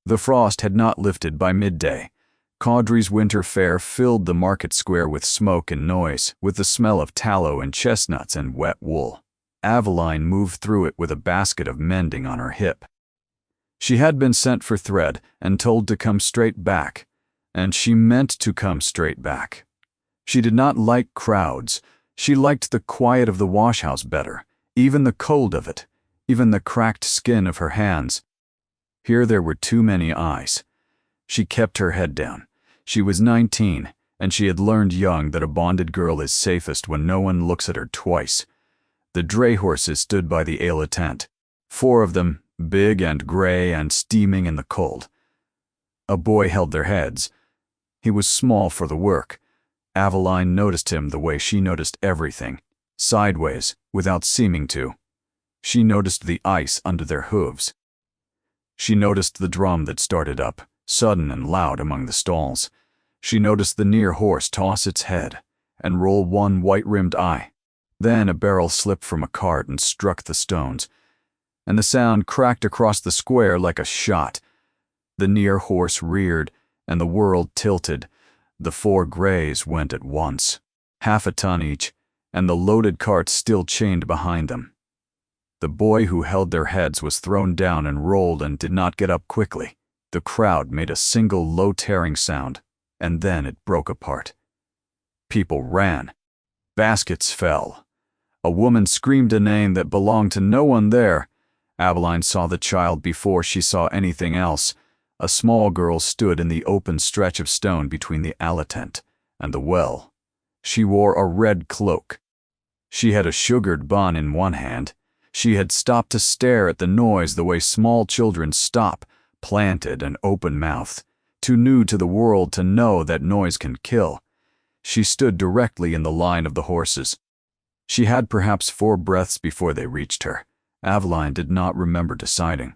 The frost had not lifted by midday. Caudry's winter fair filled the market square with smoke and noise, with the smell of tallow and chestnuts and wet wool. Aveline moved through it with a basket of mending on her hip. She had been sent for thread and told to come straight back, and she meant to come straight back. She did not like crowds. She liked the quiet of the washhouse better, even the cold of it, even the cracked skin of her hands. Here there were too many eyes. She kept her head down. She was 19, and she had learned young that a bonded girl is safest when no one looks at her twice. The dray horses stood by the ale tent, 4 of them, big and gray and steaming in the cold. A boy held their heads. He was small for the work. Aveline noticed him the way she noticed everything, sideways, without seeming to. She noticed the ice under their hooves. She noticed the drum that started up, sudden and loud among the stalls. She noticed the near horse toss its head and roll one white-rimmed eye. Then a barrel slipped from a cart and struck the stones, and the sound cracked across the square like a shot. The near horse reared, and the world tilted. The 4 grays went at once, 1/2 a ton each, and the loaded carts still chained behind them. The boy who held their heads was thrown down and rolled and did not get up quickly. The crowd made a single low tearing sound, and then it broke apart. People ran. Baskets fell. A woman screamed a name that belonged to no one there. Aveline saw the child before she saw anything else. A small girl stood in the open stretch of stone between the ale tent and the well. She wore a red cloak. She had a sugared bun in one hand. She had stopped to stare at the noise the way small children stop, planted and open-mouthed, too new to the world to know that noise can kill. She stood directly in the line of the horses. She had perhaps 4 breaths before they reached her. Aveline did not remember deciding.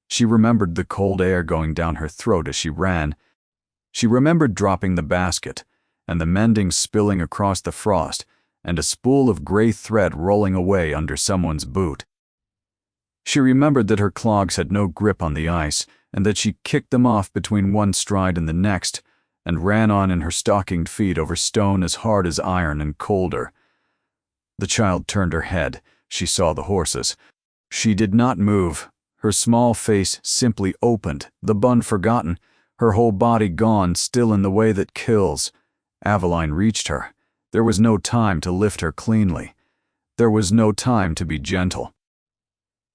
She remembered the cold air going down her throat as she ran. She remembered dropping the basket, and the mending spilling across the frost, and a spool of gray thread rolling away under someone's boot. She remembered that her clogs had no grip on the ice, and that she kicked them off between one stride and the next, and ran on in her stockinged feet over stone as hard as iron and colder. The child turned her head. She saw the horses. She did not move. Her small face simply opened, the bun forgotten, her whole body gone, still in the way that kills. Aveline reached her. There was no time to lift her cleanly. There was no time to be gentle.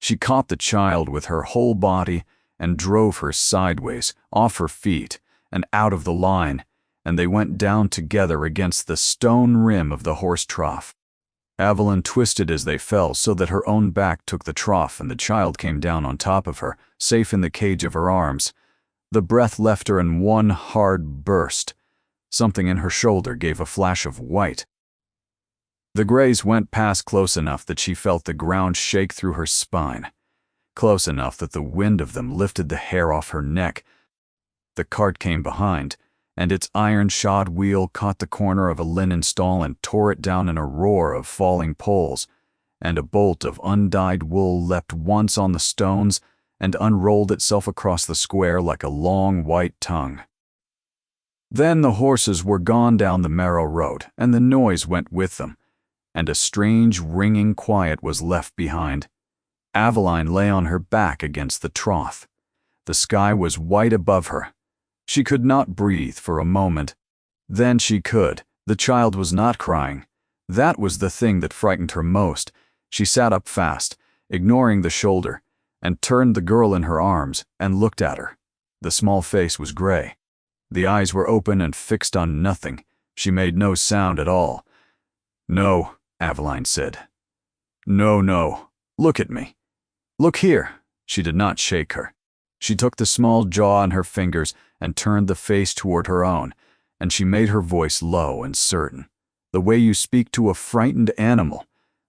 She caught the child with her whole body and drove her sideways, off her feet, and out of the line, and they went down together against the stone rim of the horse trough. Aveline twisted as they fell so that her own back took the trough and the child came down on top of her, safe in the cage of her arms. The breath left her in one hard burst. Something in her shoulder gave a flash of white. The grays went past close enough that she felt the ground shake through her spine, close enough that the wind of them lifted the hair off her neck. The cart came behind, and its iron-shod wheel caught the corner of a linen stall and tore it down in a roar of falling poles, and a bolt of undyed wool leapt once on the stones and unrolled itself across the square like a long white tongue. Then the horses were gone down the Marrow Road, and the noise went with them, and a strange ringing quiet was left behind. Aveline lay on her back against the trough. The sky was white above her. She could not breathe for a moment. Then she could. The child was not crying. That was the thing that frightened her most. She sat up fast, ignoring the shoulder, and turned the girl in her arms and looked at her. The small face was gray. The eyes were open and fixed on nothing. She made no sound at all. "No," Aveline said. "No, no. Look at me. Look here." She did not shake her. She took the small jaw in her fingers and turned the face toward her own, and she made her voice low and certain, the way you speak to a frightened animal,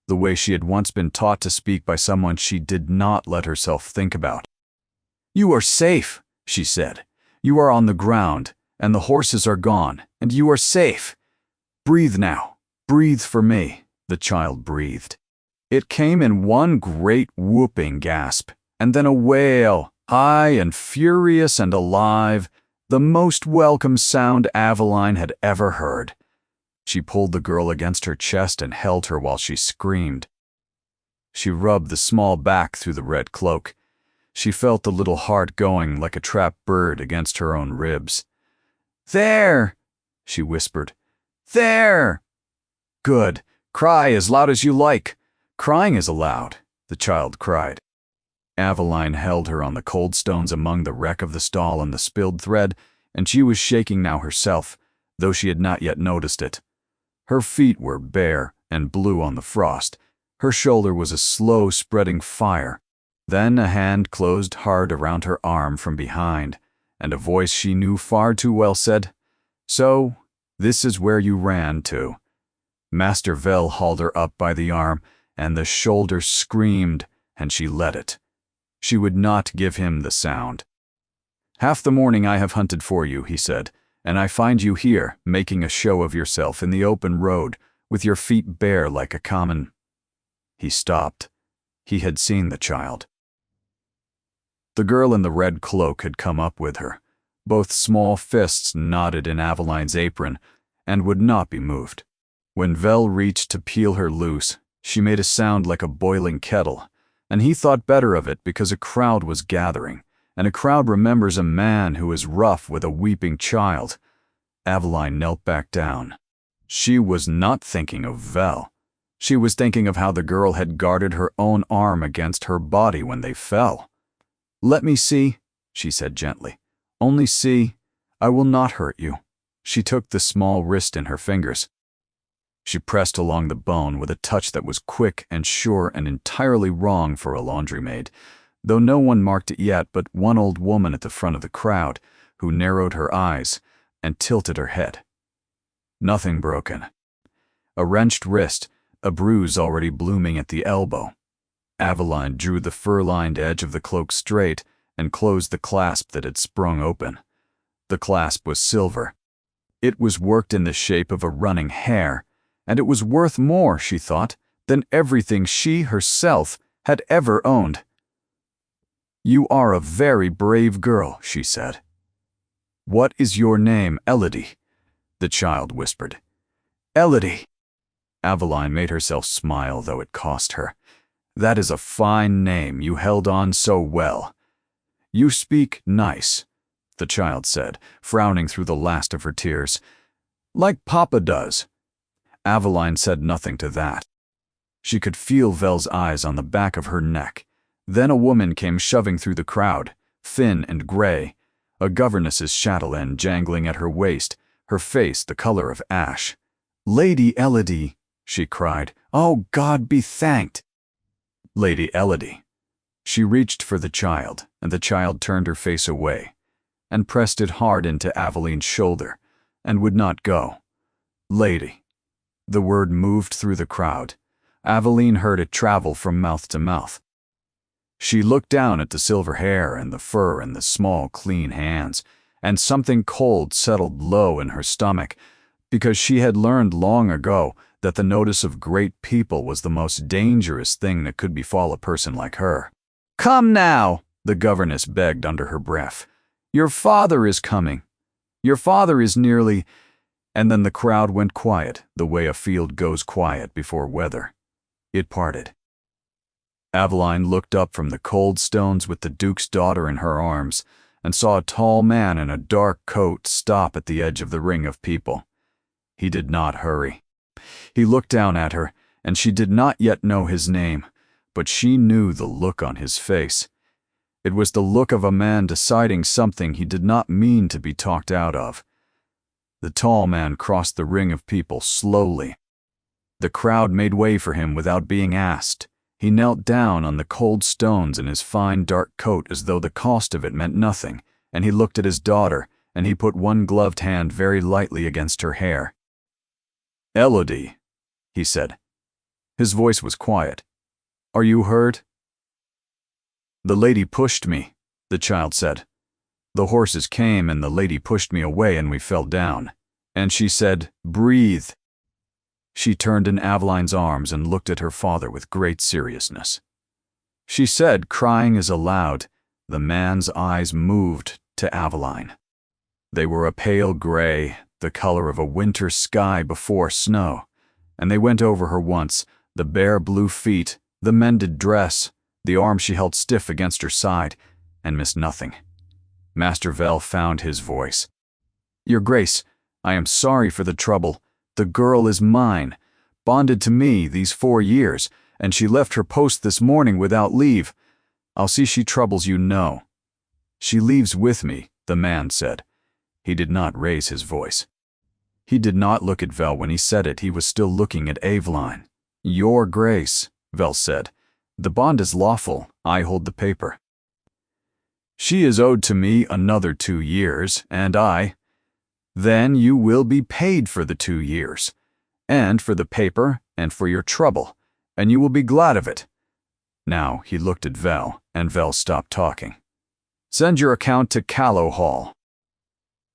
the way she had once been taught to speak by someone she did not let herself think about. "You are safe," she said. "You are on the ground, and the horses are gone, and you are safe. Breathe now. Breathe for me." The child breathed. It came in one great whooping gasp, and then a wail, High and furious and alive, the most welcome sound Aveline had ever heard. She pulled the girl against her chest and held her while she screamed. She rubbed the small back through the red cloak. She felt the little heart going like a trapped bird against her own ribs. "There!" she whispered. "There!" "Good. Cry as loud as you like. Crying is allowed," the child cried. Aveline held her on the cold stones among the wreck of the stall and the spilled thread, and she was shaking now herself, though she had not yet noticed it. Her feet were bare and blue on the frost. Her shoulder was a slow spreading fire. Then a hand closed hard around her arm from behind, and a voice she knew far too well said, "So, this is where you ran to." Master Vel hauled her up by the arm, and the shoulder screamed, and she let it. She would not give him the sound. "Half the morning I have hunted for you," he said, "and I find you here, making a show of yourself in the open road, with your feet bare like a common—" He stopped. He had seen the child. The girl in the red cloak had come up with her. Both small fists knotted in Aveline's apron, and would not be moved. When Vel reached to peel her loose, she made a sound like a boiling kettle, and he thought better of it because a crowd was gathering, and a crowd remembers a man who is rough with a weeping child. Aveline knelt back down. She was not thinking of Vel. She was thinking of how the girl had guarded her own arm against her body when they fell. "Let me see," she said gently. "Only see. I will not hurt you." She took the small wrist in her fingers. She pressed along the bone with a touch that was quick and sure and entirely wrong for a laundry-maid, though no one marked it yet but one old woman at the front of the crowd, who narrowed her eyes and tilted her head. Nothing broken. A wrenched wrist, a bruise already blooming at the elbow. Aveline drew the fur-lined edge of the cloak straight and closed the clasp that had sprung open. The clasp was silver. It was worked in the shape of a running hare, and it was worth more, she thought, than everything she herself had ever owned. "You are a very brave girl," she said. "What is your name, Elodie?" the child whispered. "Elodie." Aveline made herself smile, though it cost her. "That is a fine name. You held on so well." "You speak nice," the child said, frowning through the last of her tears. "Like Papa does." Aveline said nothing to that. She could feel Vel's eyes on the back of her neck. Then a woman came shoving through the crowd, thin and gray, a governess's chatelaine jangling at her waist, her face the color of ash. "Lady Elodie," she cried. "Oh, God be thanked!" Lady Elodie. She reached for the child, and the child turned her face away, and pressed it hard into Aveline's shoulder, and would not go. "Lady." The word moved through the crowd. Aveline heard it travel from mouth to mouth. She looked down at the silver hair and the fur and the small, clean hands, and something cold settled low in her stomach, because she had learned long ago that the notice of great people was the most dangerous thing that could befall a person like her. "Come now," the governess begged under her breath. "Your father is coming. Your father is nearly—" And then the crowd went quiet, the way a field goes quiet before weather. It parted. Aveline looked up from the cold stones with the Duke's daughter in her arms, and saw a tall man in a dark coat stop at the edge of the ring of people. He did not hurry. He looked down at her, and she did not yet know his name, but she knew the look on his face. It was the look of a man deciding something he did not mean to be talked out of. The tall man crossed the ring of people slowly. The crowd made way for him without being asked. He knelt down on the cold stones in his fine dark coat as though the cost of it meant nothing, and he looked at his daughter, and he put one gloved hand very lightly against her hair. "Elodie," he said. His voice was quiet. "Are you hurt?" "The lady pushed me," the child said. "The horses came and the lady pushed me away and we fell down. And she said, 'Breathe.'" She turned in Aveline's arms and looked at her father with great seriousness. She said, "Crying is allowed. The man's eyes moved to Aveline. They were a pale gray, the color of a winter sky before snow, and they went over her once, the bare blue feet, the mended dress, the arm she held stiff against her side, and missed nothing. Master Vel found his voice. "Your Grace, I am sorry for the trouble. The girl is mine, bonded to me these 4 years, and she left her post this morning without leave. I'll see she troubles you no." "She leaves with me," the man said. He did not raise his voice. He did not look at Vel when he said it. He was still looking at Aveline. "Your Grace," Vel said, "the bond is lawful. I hold the paper. She is owed to me another 2 years, and then you will be paid for the 2 years, and for the paper, and for your trouble, and you will be glad of it." Now he looked at Vel, and Vel stopped talking. "Send your account to Callow Hall."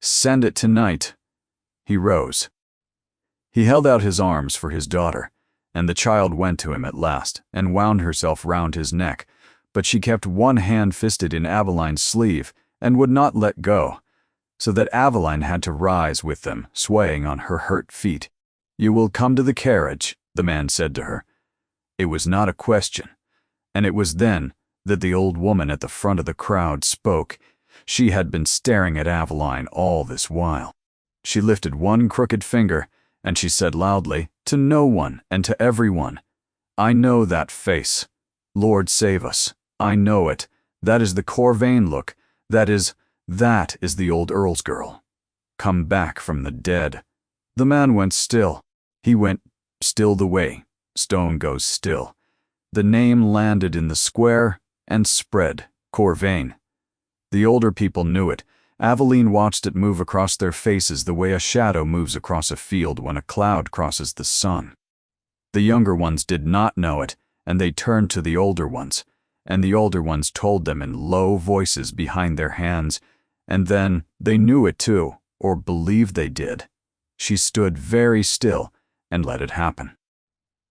"Send it tonight." He rose. He held out his arms for his daughter, and the child went to him at last, and wound herself round his neck, but she kept one hand fisted in Aveline's sleeve, and would not let go, so that Aveline had to rise with them, swaying on her hurt feet. "You will come to the carriage," the man said to her. It was not a question, and it was then that the old woman at the front of the crowd spoke. She had been staring at Aveline all this while. She lifted one crooked finger, and she said loudly, to no one and to everyone, "I know that face. Lord save us. I know it. That is the Corvain look. That is the old Earl's girl. Come back from the dead." The man went still. He went still the way stone goes still. The name landed in the square and spread, Corvain. The older people knew it. Aveline watched it move across their faces the way a shadow moves across a field when a cloud crosses the sun. The younger ones did not know it, and they turned to the older ones, and the older ones told them in low voices behind their hands, and then they knew it too, or believed they did. She stood very still and let it happen.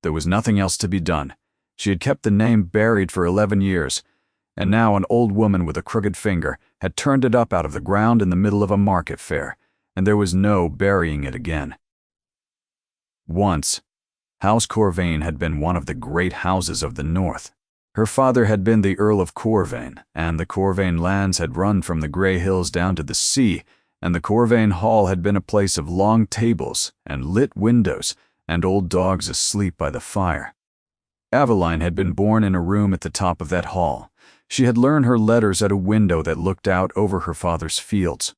There was nothing else to be done. She had kept the name buried for 11 years, and now an old woman with a crooked finger had turned it up out of the ground in the middle of a market fair, and there was no burying it again. Once, House Corvain had been one of the great houses of the north. Her father had been the Earl of Corvain, and the Corvain lands had run from the grey hills down to the sea, and the Corvain Hall had been a place of long tables and lit windows and old dogs asleep by the fire. Aveline had been born in a room at the top of that hall. She had learned her letters at a window that looked out over her father's fields.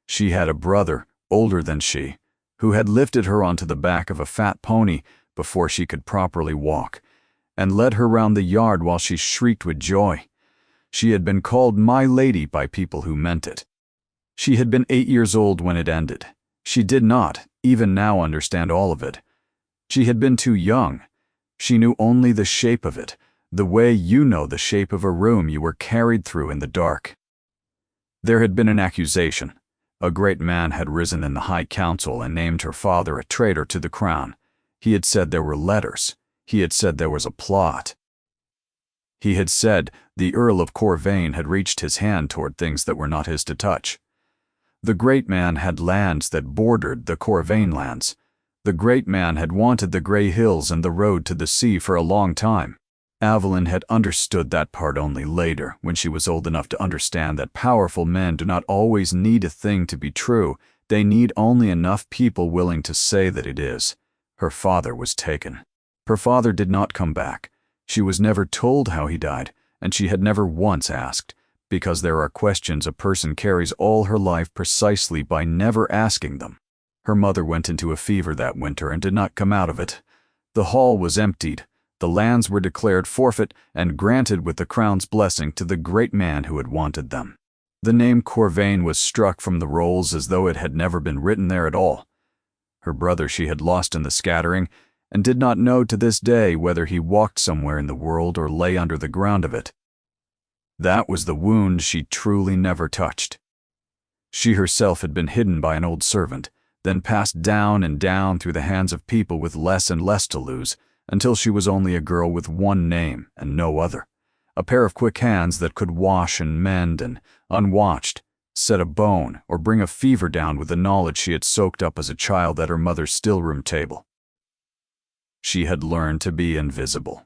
She had a brother, older than she, who had lifted her onto the back of a fat pony before she could properly walk, and led her round the yard while she shrieked with joy. She had been called My Lady by people who meant it. She had been 8 years old when it ended. She did not, even now, understand all of it. She had been too young. She knew only the shape of it, the way you know the shape of a room you were carried through in the dark. There had been an accusation. A great man had risen in the High Council and named her father a traitor to the crown. He had said there were letters. He had said there was a plot. He had said the Earl of Corvain had reached his hand toward things that were not his to touch. The great man had lands that bordered the Corvain lands. The great man had wanted the grey hills and the road to the sea for a long time. Aveline had understood that part only later, when she was old enough to understand that powerful men do not always need a thing to be true. They need only enough people willing to say that it is. Her father was taken. Her father did not come back. She was never told how he died, and she had never once asked, because there are questions a person carries all her life precisely by never asking them. Her mother went into a fever that winter and did not come out of it. The hall was emptied. The lands were declared forfeit and granted with the crown's blessing to the great man who had wanted them. The name Corvain was struck from the rolls as though it had never been written there at all. Her brother she had lost in the scattering, and did not know to this day whether he walked somewhere in the world or lay under the ground of it. That was the wound she truly never touched. She herself had been hidden by an old servant, then passed down and down through the hands of people with less and less to lose, until she was only a girl with one name and no other, a pair of quick hands that could wash and mend and, unwatched, set a bone or bring a fever down with the knowledge she had soaked up as a child at her mother's stillroom table. She had learned to be invisible.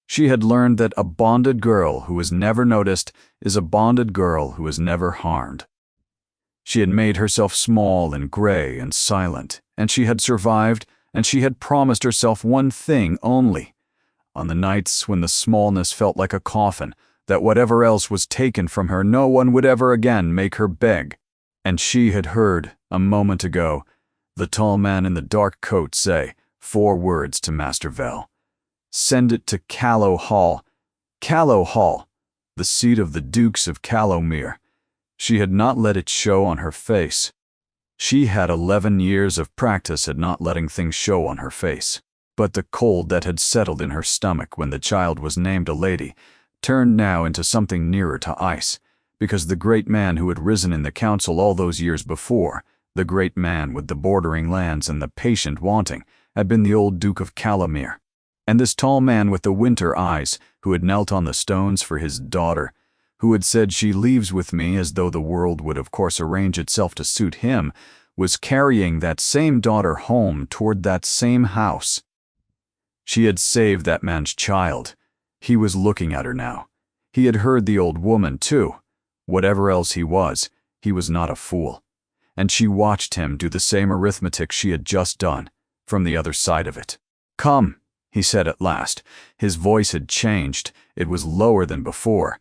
She had learned that a bonded girl who is never noticed is a bonded girl who is never harmed. She had made herself small and gray and silent, and she had survived, and she had promised herself one thing only. On the nights when the smallness felt like a coffin, that whatever else was taken from her, no one would ever again make her beg. And she had heard, a moment ago, the tall man in the dark coat say 4 words to Master Vel. Send it to Callow Hall. Callow Hall, the seat of the Dukes of Callowmere. She had not let it show on her face. She had 11 years of practice at not letting things show on her face. But the cold that had settled in her stomach when the child was named a lady turned now into something nearer to ice, because the great man who had risen in the council all those years before, the great man with the bordering lands and the patient wanting, had been the old Duke of Callowmere. And this tall man with the winter eyes, who had knelt on the stones for his daughter, who had said she leaves with me as though the world would of course arrange itself to suit him, was carrying that same daughter home toward that same house. She had saved that man's child. He was looking at her now. He had heard the old woman, too. Whatever else he was not a fool. And she watched him do the same arithmetic she had just done, from the other side of it. "Come," he said at last. His voice had changed. It was lower than before.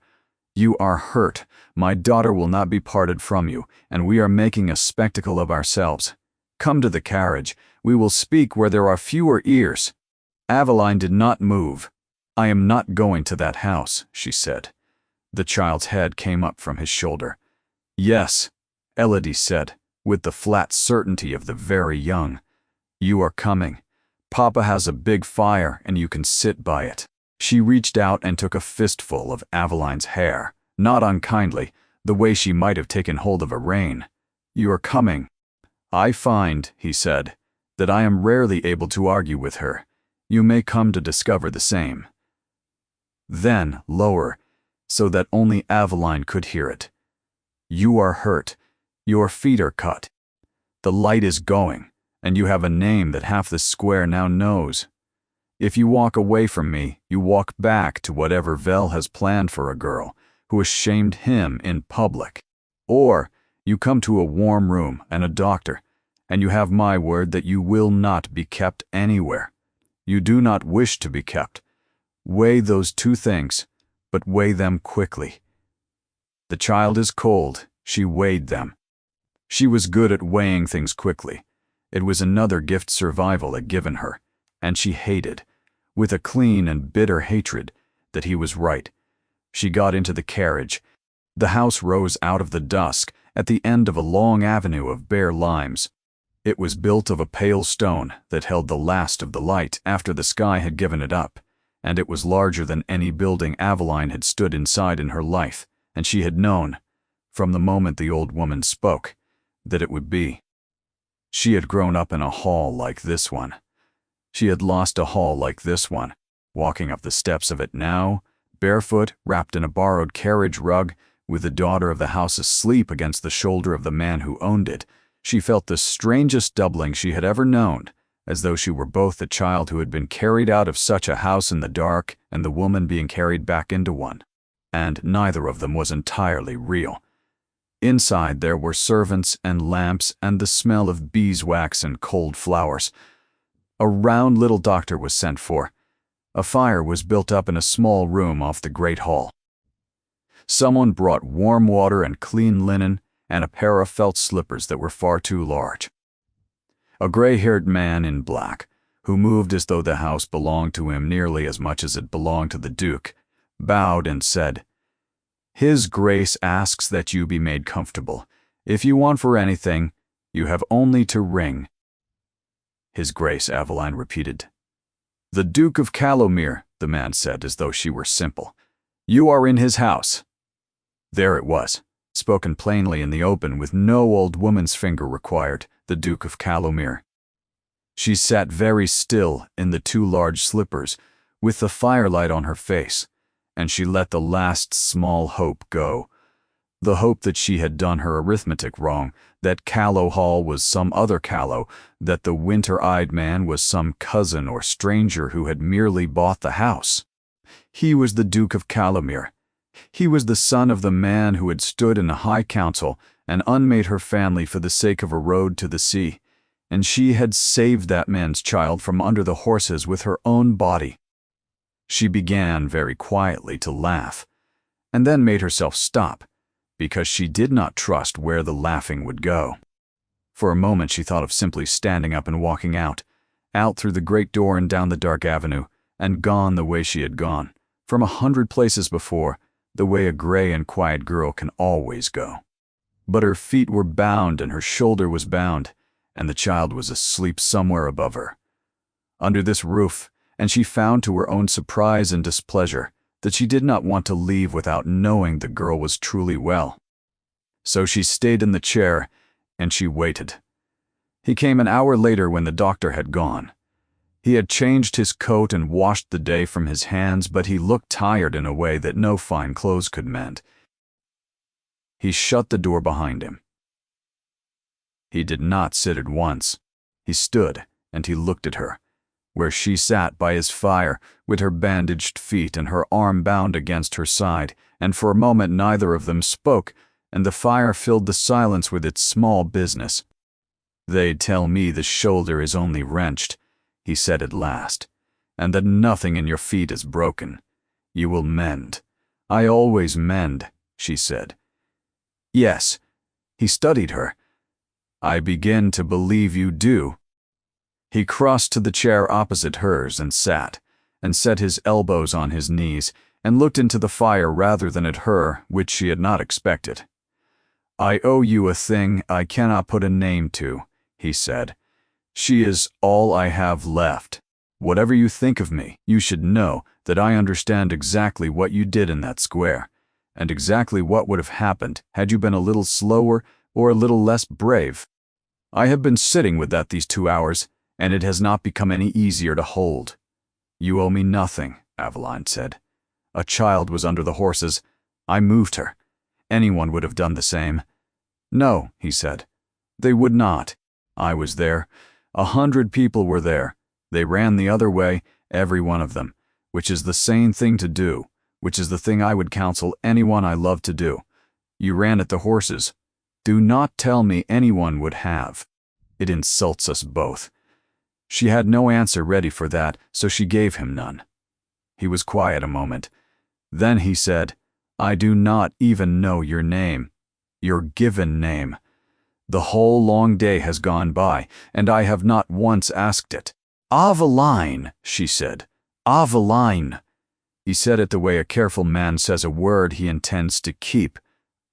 "You are hurt. My daughter will not be parted from you, and we are making a spectacle of ourselves. Come to the carriage. We will speak where there are fewer ears." Aveline did not move. "I am not going to that house," she said. The child's head came up from his shoulder. "Yes," Elodie said, with the flat certainty of the very young. "You are coming. Papa has a big fire, and you can sit by it." She reached out and took a fistful of Aveline's hair, not unkindly, the way she might have taken hold of a rein. "You are coming." "I find," he said, "that I am rarely able to argue with her. You may come to discover the same." Then, lower, so that only Aveline could hear it. "You are hurt. Your feet are cut. The light is going, and you have a name that half the square now knows. If you walk away from me, you walk back to whatever Vel has planned for a girl who has shamed him in public. Or you come to a warm room and a doctor, and you have my word that you will not be kept anywhere. You do not wish to be kept. Weigh those 2 things, but weigh them quickly." The child is cold. She weighed them. She was good at weighing things quickly. It was another gift survival had given her, and she hated, with a clean and bitter hatred, that he was right. She got into the carriage. The house rose out of the dusk at the end of a long avenue of bare limes. It was built of a pale stone that held the last of the light after the sky had given it up, and it was larger than any building Aveline had stood inside in her life, and she had known, from the moment the old woman spoke, that it would be. She had grown up in a hall like this one. She had lost a hall like this one, walking up the steps of it now, barefoot, wrapped in a borrowed carriage rug, with the daughter of the house asleep against the shoulder of the man who owned it. She felt the strangest doubling she had ever known, as though she were both the child who had been carried out of such a house in the dark and the woman being carried back into one. And neither of them was entirely real. Inside there were servants and lamps and the smell of beeswax and cold flowers. A round little doctor was sent for. A fire was built up in a small room off the great hall. Someone brought warm water and clean linen and a pair of felt slippers that were far too large. A gray-haired man in black, who moved as though the house belonged to him nearly as much as it belonged to the Duke, bowed and said, "His Grace asks that you be made comfortable. If you want for anything, you have only to ring." "His Grace," Aveline repeated. "The Duke of Callowmere," the man said as though she were simple. "You are in his house." There it was, spoken plainly in the open with no old woman's finger required, the Duke of Callowmere. She sat very still in the 2 large slippers, with the firelight on her face, and she let the last small hope go. The hope that she had done her arithmetic wrong, that Callow Hall was some other Callow, that the winter-eyed man was some cousin or stranger who had merely bought the house. He was the Duke of Calomere. He was the son of the man who had stood in the High Council and unmade her family for the sake of a road to the sea, and she had saved that man's child from under the horses with her own body. She began very quietly to laugh, and then made herself stop, because she did not trust where the laughing would go. For a moment she thought of simply standing up and walking out through the great door and down the dark avenue, and gone the way she had gone, from 100 places before, the way a gray and quiet girl can always go. But her feet were bound and her shoulder was bound, and the child was asleep somewhere above her, under this roof, and she found to her own surprise and displeasure that she did not want to leave without knowing the girl was truly well. So she stayed in the chair, and she waited. He came an hour later when the doctor had gone. He had changed his coat and washed the day from his hands, but he looked tired in a way that no fine clothes could mend. He shut the door behind him. He did not sit at once. He stood, and he looked at her, where she sat by his fire, with her bandaged feet and her arm bound against her side, and for a moment neither of them spoke, and the fire filled the silence with its small business. "They tell me the shoulder is only wrenched," he said at last, "and that nothing in your feet is broken. You will mend." "I always mend," she said. "Yes." He studied her. "I begin to believe you do." He crossed to the chair opposite hers and sat, and set his elbows on his knees, and looked into the fire rather than at her, which she had not expected. "I owe you a thing I cannot put a name to," he said. "She is all I have left. Whatever you think of me, you should know that I understand exactly what you did in that square, and exactly what would have happened had you been a little slower or a little less brave. I have been sitting with that these 2 hours, and it has not become any easier to hold." "You owe me nothing," Aveline said. "A child was under the horses. I moved her. Anyone would have done the same." "No," he said. "They would not. I was there. 100 people were there. They ran the other way, every one of them, which is the sane thing to do, which is the thing I would counsel anyone I love to do. You ran at the horses. Do not tell me anyone would have. It insults us both." She had no answer ready for that, so she gave him none. He was quiet a moment. Then he said, "I do not even know your name, your given name. The whole long day has gone by, and I have not once asked it." "Aveline," she said. "Aveline." He said it the way a careful man says a word he intends to keep.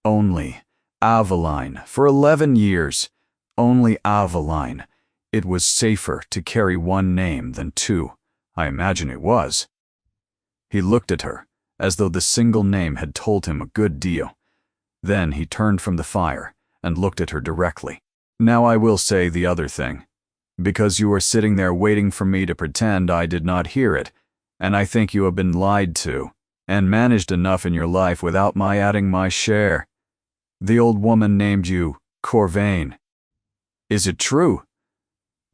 Only Aveline, for 11 years. Only Aveline. It was safer to carry one name than two. I imagine it was. He looked at her, as though the single name had told him a good deal. Then he turned from the fire and looked at her directly. "Now I will say the other thing, because you are sitting there waiting for me to pretend I did not hear it, and I think you have been lied to, and managed enough in your life without my adding my share. The old woman named you Corvain. Is it true?"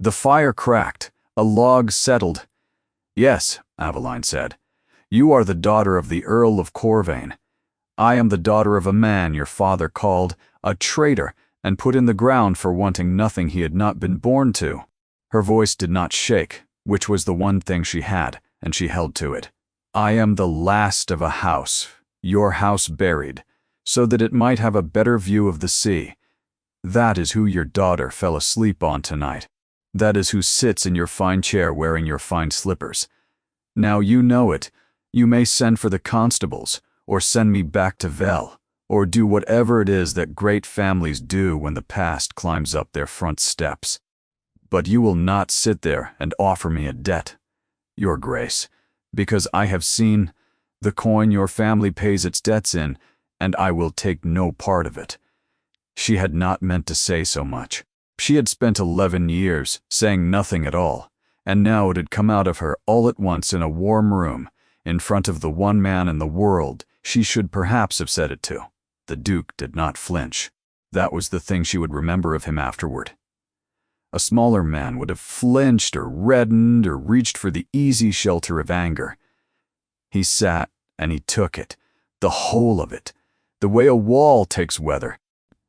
The fire cracked. A log settled. "Yes," Aveline said. "You are the daughter of the Earl of Corvain. I am the daughter of a man your father called a traitor and put in the ground for wanting nothing he had not been born to." Her voice did not shake, which was the one thing she had, and she held to it. "I am the last of a house, your house buried, so that it might have a better view of the sea. That is who your daughter fell asleep on tonight. That is who sits in your fine chair wearing your fine slippers. Now you know it. You may send for the constables, or send me back to Vell, or do whatever it is that great families do when the past climbs up their front steps. But you will not sit there and offer me a debt, Your Grace, because I have seen the coin your family pays its debts in, and I will take no part of it." She had not meant to say so much. She had spent 11 years saying nothing at all, and now it had come out of her all at once in a warm room, in front of the one man in the world she should perhaps have said it to. The Duke did not flinch. That was the thing she would remember of him afterward. A smaller man would have flinched or reddened or reached for the easy shelter of anger. He sat and he took it, the whole of it, the way a wall takes weather.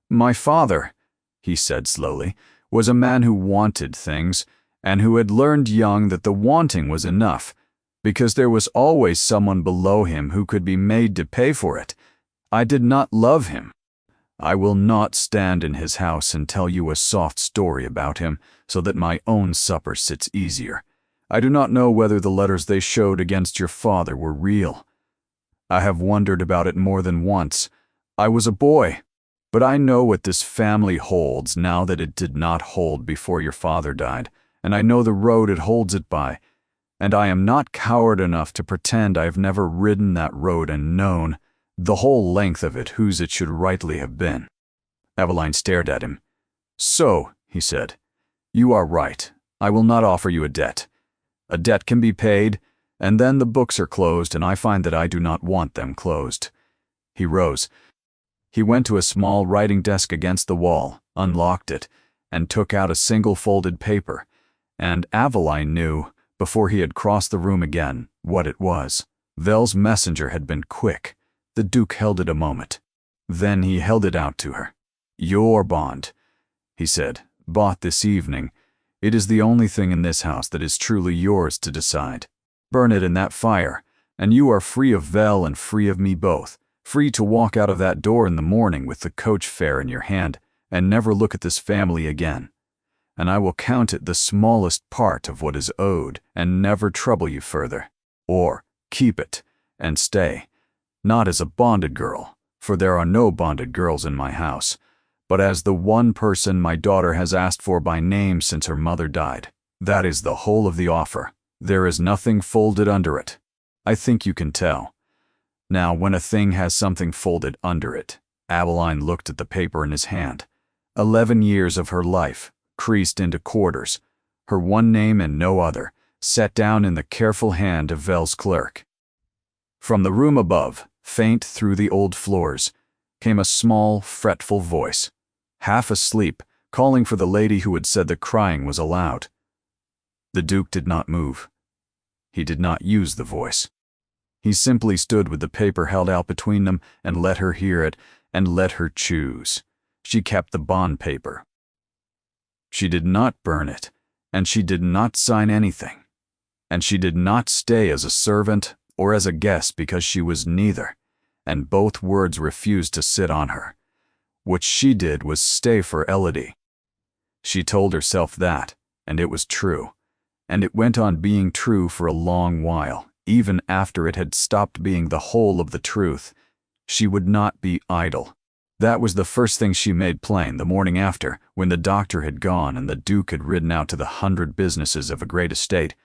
"My father," he said slowly, "was a man who wanted things, and who had learned young that the wanting was enough, because there was always someone below him who could be made to pay for it. I did not love him. I will not stand in his house and tell you a soft story about him so that my own supper sits easier. I do not know whether the letters they showed against your father were real. I have wondered about it more than once. I was a boy, but I know what this family holds now that it did not hold before your father died, and I know the road it holds it by, and I am not coward enough to pretend I have never ridden that road and known, the whole length of it, whose it should rightly have been." Aveline stared at him. "So," he said, "you are right. I will not offer you a debt. A debt can be paid, and then the books are closed, and I find that I do not want them closed." He rose. He went to a small writing desk against the wall, unlocked it, and took out a single folded paper, and Aveline knew, before he had crossed the room again, what it was. Vel's messenger had been quick. The Duke held it a moment. Then he held it out to her. "Your bond," he said, "bought this evening. It is the only thing in this house that is truly yours to decide. Burn it in that fire, and you are free of Vel and free of me both, free to walk out of that door in the morning with the coach fare in your hand and never look at this family again. And I will count it the smallest part of what is owed and never trouble you further. Or keep it and stay, not as a bonded girl, for there are no bonded girls in my house, but as the one person my daughter has asked for by name since her mother died. That is the whole of the offer. There is nothing folded under it. I think you can tell. Now, when a thing has something folded under it," Aveline looked at the paper in his hand. 11 years of her life, creased into quarters, her one name and no other, set down in the careful hand of Vel's clerk. From the room above, faint through the old floors, came a small, fretful voice, half asleep, calling for the lady who had said the crying was allowed. The Duke did not move. He did not use the voice. He simply stood with the paper held out between them and let her hear it and let her choose. She kept the bond paper. She did not burn it, and she did not sign anything. And she did not stay as a servant or as a guest because she was neither, and both words refused to sit on her. What she did was stay for Elodie. She told herself that, and it was true, and it went on being true for a long while, even after it had stopped being the whole of the truth. She would not be idle. That was the first thing she made plain the morning after, when the doctor had gone and the Duke had ridden out to the 100 businesses of a great estate,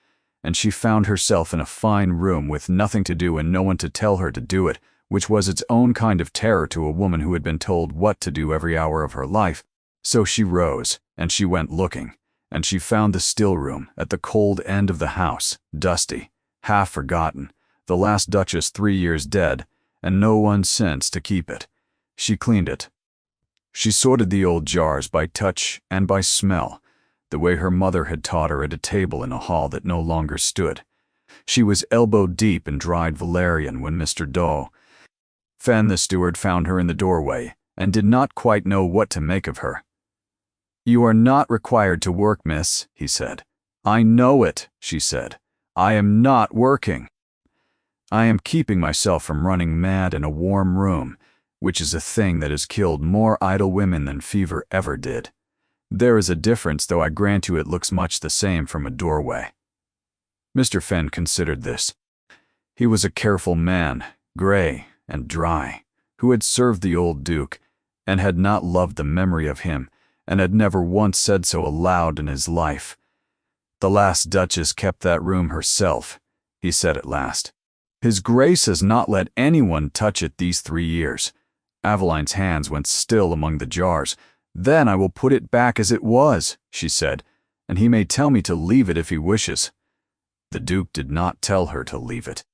and she found herself in a fine room with nothing to do and no one to tell her to do it, which was its own kind of terror to a woman who had been told what to do every hour of her life. So she rose, and she went looking, and she found the still room at the cold end of the house, dusty, half forgotten, the last Duchess 3 years dead, and no one since to keep it. She cleaned it. She sorted the old jars by touch and by smell, the way her mother had taught her at a table in a hall that no longer stood. She was elbow-deep in dried valerian when Mr. Doe, Fan the steward, found her in the doorway and did not quite know what to make of her. "You are not required to work, miss," he said. "I know it," she said. "I am not working. I am keeping myself from running mad in a warm room, which is a thing that has killed more idle women than fever ever did. There is a difference, though I grant you it looks much the same from a doorway." Mr. Fenn considered this. He was a careful man, gray and dry, who had served the old Duke, and had not loved the memory of him, and had never once said so aloud in his life. "The last Duchess kept that room herself," he said at last. "His Grace has not let anyone touch it these 3 years. Aveline's hands went still among the jars. "Then I will put it back as it was," she said, "and he may tell me to leave it if he wishes." The Duke did not tell her to leave it.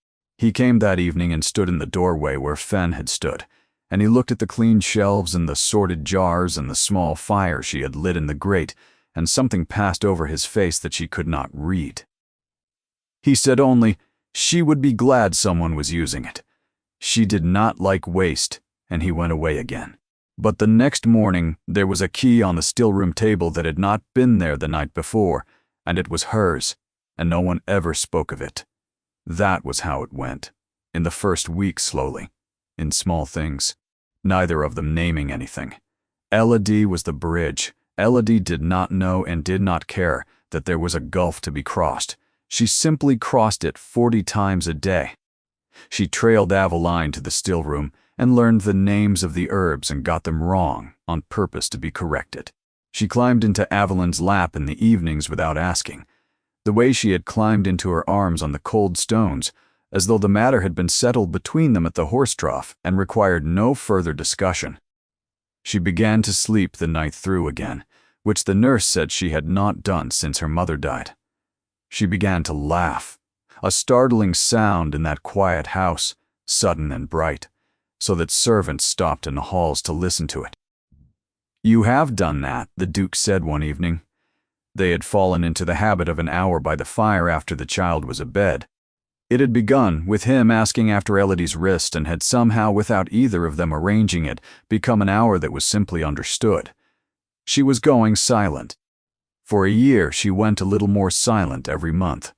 He came that evening and stood in the doorway where Fen had stood, and he looked at the clean shelves and the sorted jars and the small fire she had lit in the grate, and something passed over his face that she could not read. He said only, she would be glad someone was using it. She did not like waste, and he went away again. But the next morning, there was a key on the still-room table that had not been there the night before, and it was hers, and no one ever spoke of it. That was how it went, in the first week slowly, in small things, neither of them naming anything. Elodie was the bridge. Elodie did not know and did not care that there was a gulf to be crossed. She simply crossed it 40 times a day. She trailed Aveline to the still room and learned the names of the herbs and got them wrong on purpose to be corrected. She climbed into Aveline's lap in the evenings without asking, the way she had climbed into her arms on the cold stones, as though the matter had been settled between them at the horse trough and required no further discussion. She began to sleep the night through again, which the nurse said she had not done since her mother died. She began to laugh, a startling sound in that quiet house, sudden and bright, so that servants stopped in the halls to listen to it. "You have done that," the Duke said one evening. They had fallen into the habit of an hour by the fire after the child was abed. It had begun with him asking after Elodie's wrist and had somehow, without either of them arranging it, become an hour that was simply understood. She was going silent. For a year she went a little more silent every month,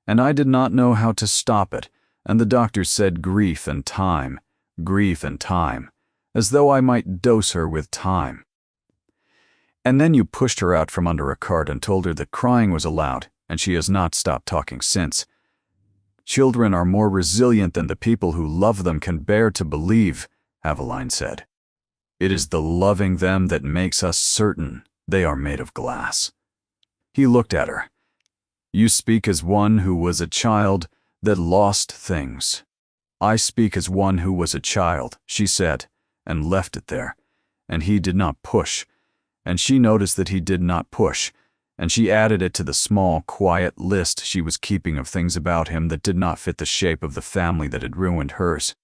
and I did not know how to stop it, and the doctors said grief and time, as though I might dose her with time. And then you pushed her out from under a cart and told her that crying was allowed, and she has not stopped talking since. Children are more resilient than the people who love them can bear to believe, Aveline said. It is the loving them that makes us certain they are made of glass. He looked at her. You speak as one who was a child that lost things. I speak as one who was a child, she said, and left it there. And he did not push. And she noticed that he did not push, and she added it to the small, quiet list she was keeping of things about him that did not fit the shape of the family that had ruined hers.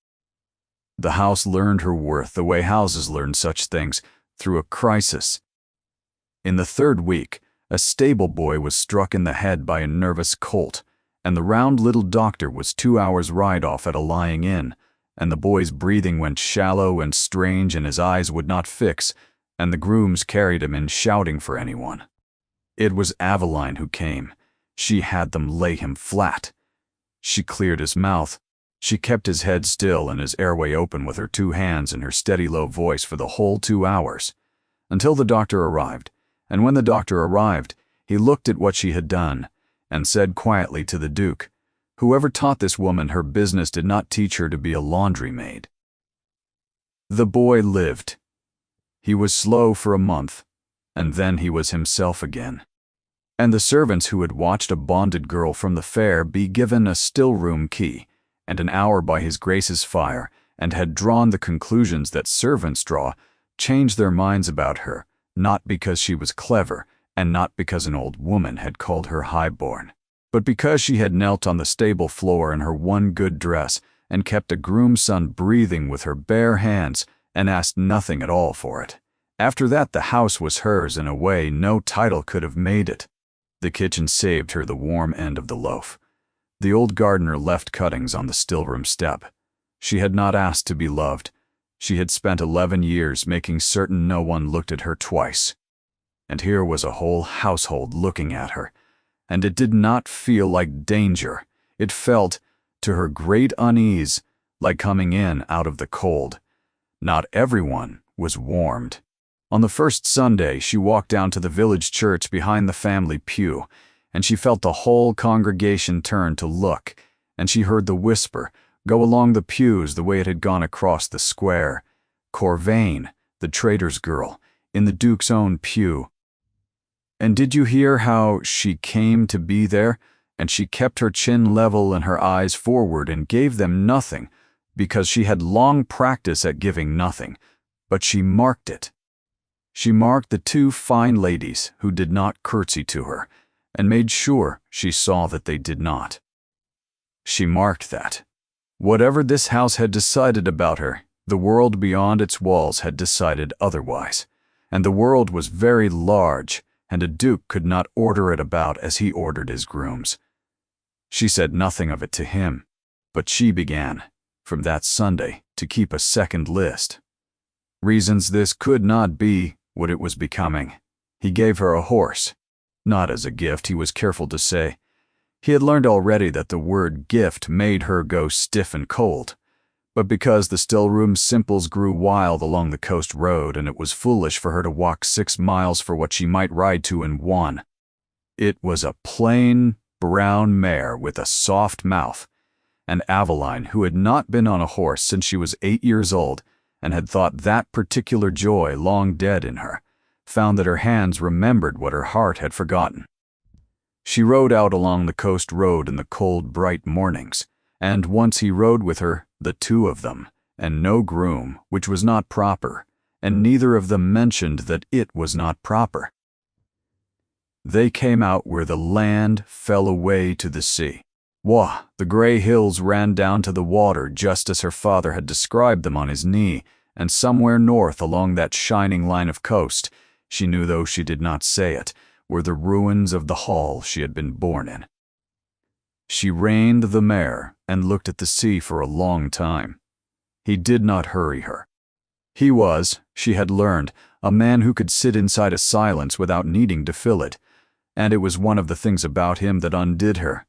The house learned her worth the way houses learn such things, through a crisis. In the third week, a stable boy was struck in the head by a nervous colt, and the round little doctor was 2 hours' ride off at a lying in, and the boy's breathing went shallow and strange and his eyes would not fix, and the grooms carried him in shouting for anyone. It was Aveline who came. She had them lay him flat. She cleared his mouth. She kept his head still and his airway open with her 2 hands and her steady low voice for the whole 2 hours, until the doctor arrived. And when the doctor arrived, he looked at what she had done and said quietly to the Duke, whoever taught this woman her business did not teach her to be a laundry maid. The boy lived. He was slow for a month, and then he was himself again. And the servants who had watched a bonded girl from the fair be given a still-room key, and an hour by his Grace's fire, and had drawn the conclusions that servants draw, changed their minds about her, not because she was clever, and not because an old woman had called her high-born, but because she had knelt on the stable floor in her one good dress, and kept a groom's son breathing with her bare hands, and asked nothing at all for it. After that the house was hers in a way no title could have made it. The kitchen saved her the warm end of the loaf. The old gardener left cuttings on the still-room step. She had not asked to be loved. She had spent 11 years making certain no one looked at her twice. And here was a whole household looking at her, and it did not feel like danger. It felt, to her great unease, like coming in out of the cold. Not everyone was warmed. On the first Sunday, she walked down to the village church behind the family pew, and she felt the whole congregation turn to look, and she heard the whisper go along the pews the way it had gone across the square. Corvain, the trader's girl, in the Duke's own pew. And did you hear how she came to be there, and she kept her chin level and her eyes forward and gave them nothing, because she had long practice at giving nothing, but she marked it. She marked the 2 fine ladies who did not curtsy to her, and made sure she saw that they did not. She marked that. Whatever this house had decided about her, the world beyond its walls had decided otherwise. And the world was very large, and a duke could not order it about as he ordered his grooms. She said nothing of it to him, but she began, from that Sunday, to keep a second list. Reasons this could not be what it was becoming. He gave her a horse, not as a gift, he was careful to say. He had learned already that the word gift made her go stiff and cold, but because the still-room simples grew wild along the coast road and it was foolish for her to walk 6 miles for what she might ride to in 1. It was a plain, brown mare with a soft mouth, and Aveline, who had not been on a horse since she was 8 years old and had thought that particular joy long dead in her, found that her hands remembered what her heart had forgotten. She rode out along the coast road in the cold, bright mornings, and once he rode with her, the two of them, and no groom, which was not proper, and neither of them mentioned that it was not proper. They came out where the land fell away to the sea. Wah! The grey hills ran down to the water just as her father had described them on his knee, and somewhere north along that shining line of coast, she knew though she did not say it, were the ruins of the hall she had been born in. She reined the mare and looked at the sea for a long time. He did not hurry her. He was, she had learned, a man who could sit inside a silence without needing to fill it, and it was one of the things about him that undid her,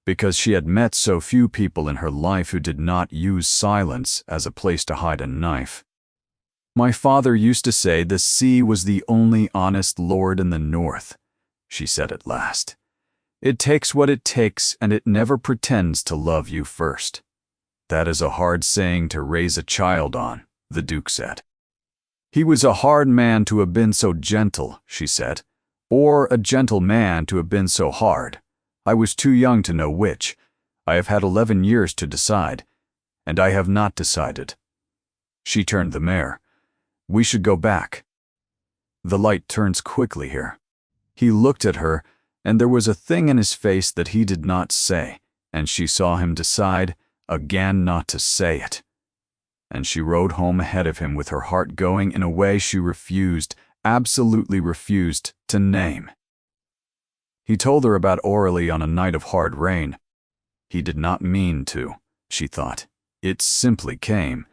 because she had met so few people in her life who did not use silence as a place to hide a knife. My father used to say the sea was the only honest lord in the north, she said at last. It takes what it takes, and it never pretends to love you first. That is a hard saying to raise a child on, the Duke said. He was a hard man to have been so gentle, she said, or a gentle man to have been so hard. I was too young to know which. I have had 11 years to decide, and I have not decided. She turned the mare. We should go back. The light turns quickly here. He looked at her, and there was a thing in his face that he did not say, and she saw him decide again not to say it. And she rode home ahead of him with her heart going in a way she refused, absolutely refused, to name. He told her about Aurelie on a night of hard rain. He did not mean to, she thought. It simply came,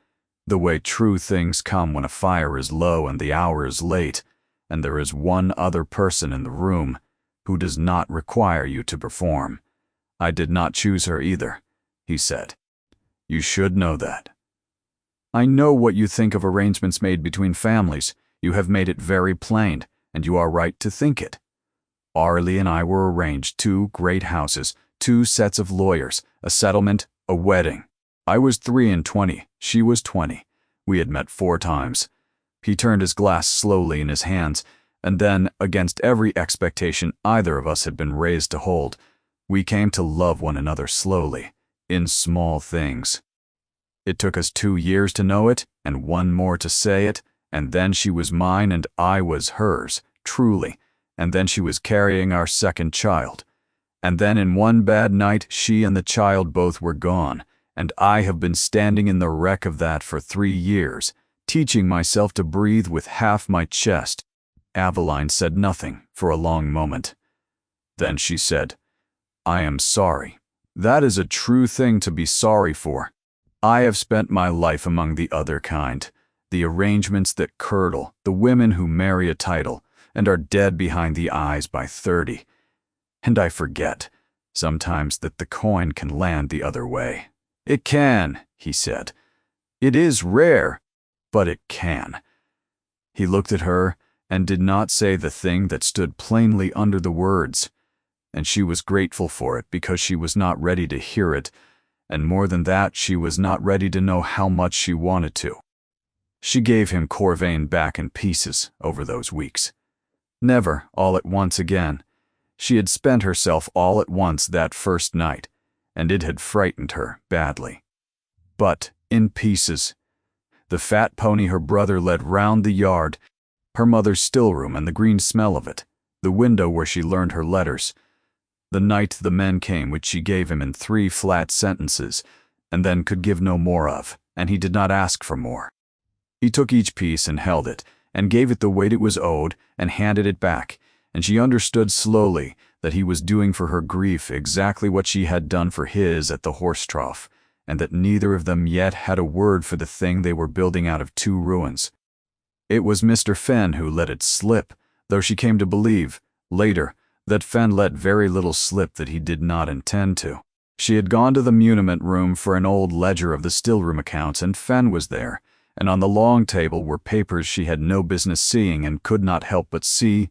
the way true things come when a fire is low and the hour is late, and there is one other person in the room who does not require you to perform. I did not choose her either, he said. You should know that. I know what you think of arrangements made between families. You have made it very plain, and you are right to think it. Aurelie and I were arranged 2 great houses, 2 sets of lawyers, a settlement, a wedding. I was 23, she was 20. We had met 4 times. He turned his glass slowly in his hands, and then, against every expectation either of us had been raised to hold, we came to love one another slowly, in small things. It took us 2 years to know it, and 1 more to say it, and then she was mine and I was hers, truly, and then she was carrying our second child. And then in one bad night she and the child both were gone, and I have been standing in the wreck of that for 3 years, teaching myself to breathe with half my chest. Aveline said nothing for a long moment. Then she said, I am sorry. That is a true thing to be sorry for. I have spent my life among the other kind, the arrangements that curdle, the women who marry a title, and are dead behind the eyes by 30. And I forget, sometimes, that the coin can land the other way. It can, he said. It is rare, but it can. He looked at her and did not say the thing that stood plainly under the words, and she was grateful for it because she was not ready to hear it, and more than that, she was not ready to know how much she wanted to. She gave him Corvain back in pieces over those weeks. Never all at once again. She had spent herself all at once that first night, and it had frightened her badly. But in pieces. The fat pony her brother led round the yard, her mother's still-room and the green smell of it, the window where she learned her letters, the night the men came which she gave him in 3 flat sentences, and then could give no more of, and he did not ask for more. He took each piece and held it, and gave it the weight it was owed, and handed it back, and she understood slowly that he was doing for her grief exactly what she had done for his at the horse trough, and that neither of them yet had a word for the thing they were building out of two ruins. It was Mr. Fenn who let it slip, though she came to believe, later, that Fenn let very little slip that he did not intend to. She had gone to the muniment room for an old ledger of the stillroom accounts, and Fenn was there, and on the long table were papers she had no business seeing and could not help but see.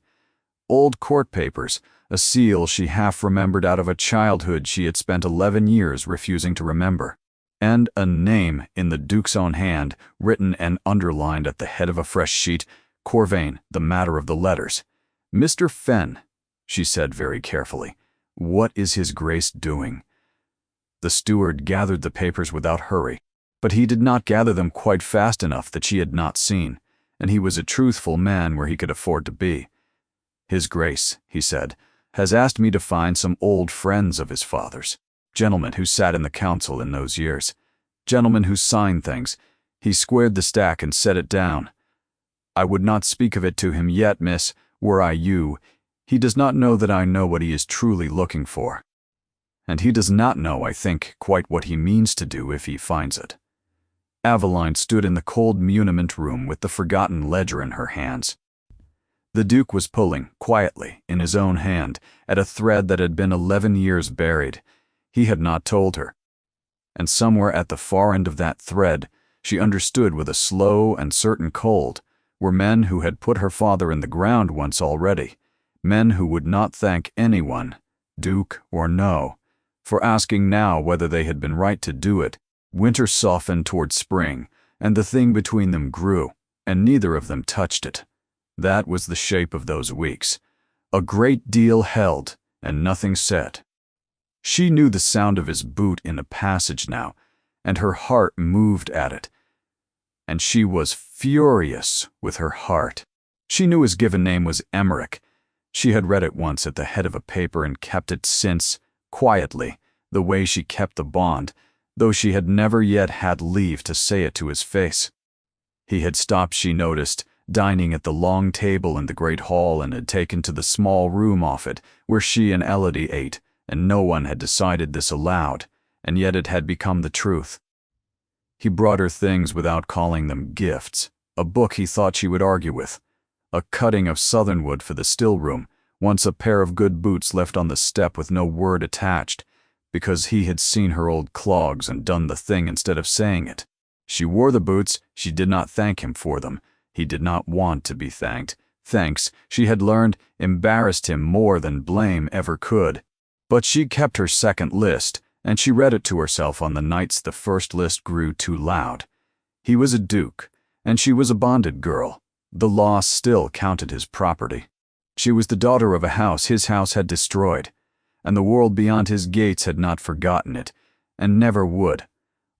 Old court papers, a seal she half remembered out of a childhood she had spent 11 years refusing to remember, and a name in the Duke's own hand, written and underlined at the head of a fresh sheet, Corvain, the matter of the letters. "Mr. Fenn," she said very carefully, "what is his Grace doing?" The steward gathered the papers without hurry, but he did not gather them quite fast enough that she had not seen, and he was a truthful man where he could afford to be. "His Grace," he said, "has asked me to find some old friends of his father's, gentlemen who sat in the council in those years, gentlemen who signed things." He squared the stack and set it down. "I would not speak of it to him yet, miss, were I you. He does not know that I know what he is truly looking for. And he does not know, I think, quite what he means to do if he finds it." Aveline stood in the cold muniment room with the forgotten ledger in her hands. The Duke was pulling, quietly, in his own hand, at a thread that had been 11 years buried. He had not told her. And somewhere at the far end of that thread, she understood with a slow and certain cold, were men who had put her father in the ground once already, men who would not thank anyone, Duke or no, for asking now whether they had been right to do it. Winter softened toward spring, and the thing between them grew, and neither of them touched it. That was the shape of those weeks. A great deal held, and nothing said. She knew the sound of his boot in the passage now, and her heart moved at it. And she was furious with her heart. She knew his given name was Emmerich. She had read it once at the head of a paper and kept it since, quietly, the way she kept the bond, though she had never yet had leave to say it to his face. He had stopped, she noticed, dining at the long table in the great hall, and had taken to the small room off it, where she and Elodie ate, and no one had decided this aloud, and yet it had become the truth. He brought her things without calling them gifts, a book he thought she would argue with, a cutting of southernwood for the still room, once a pair of good boots left on the step with no word attached, because he had seen her old clogs and done the thing instead of saying it. She wore the boots, she did not thank him for them. He did not want to be thanked. Thanks, she had learned, embarrassed him more than blame ever could. But she kept her second list, and she read it to herself on the nights the first list grew too loud. He was a duke, and she was a bonded girl. The law still counted his property. She was the daughter of a house his house had destroyed, and the world beyond his gates had not forgotten it, and never would.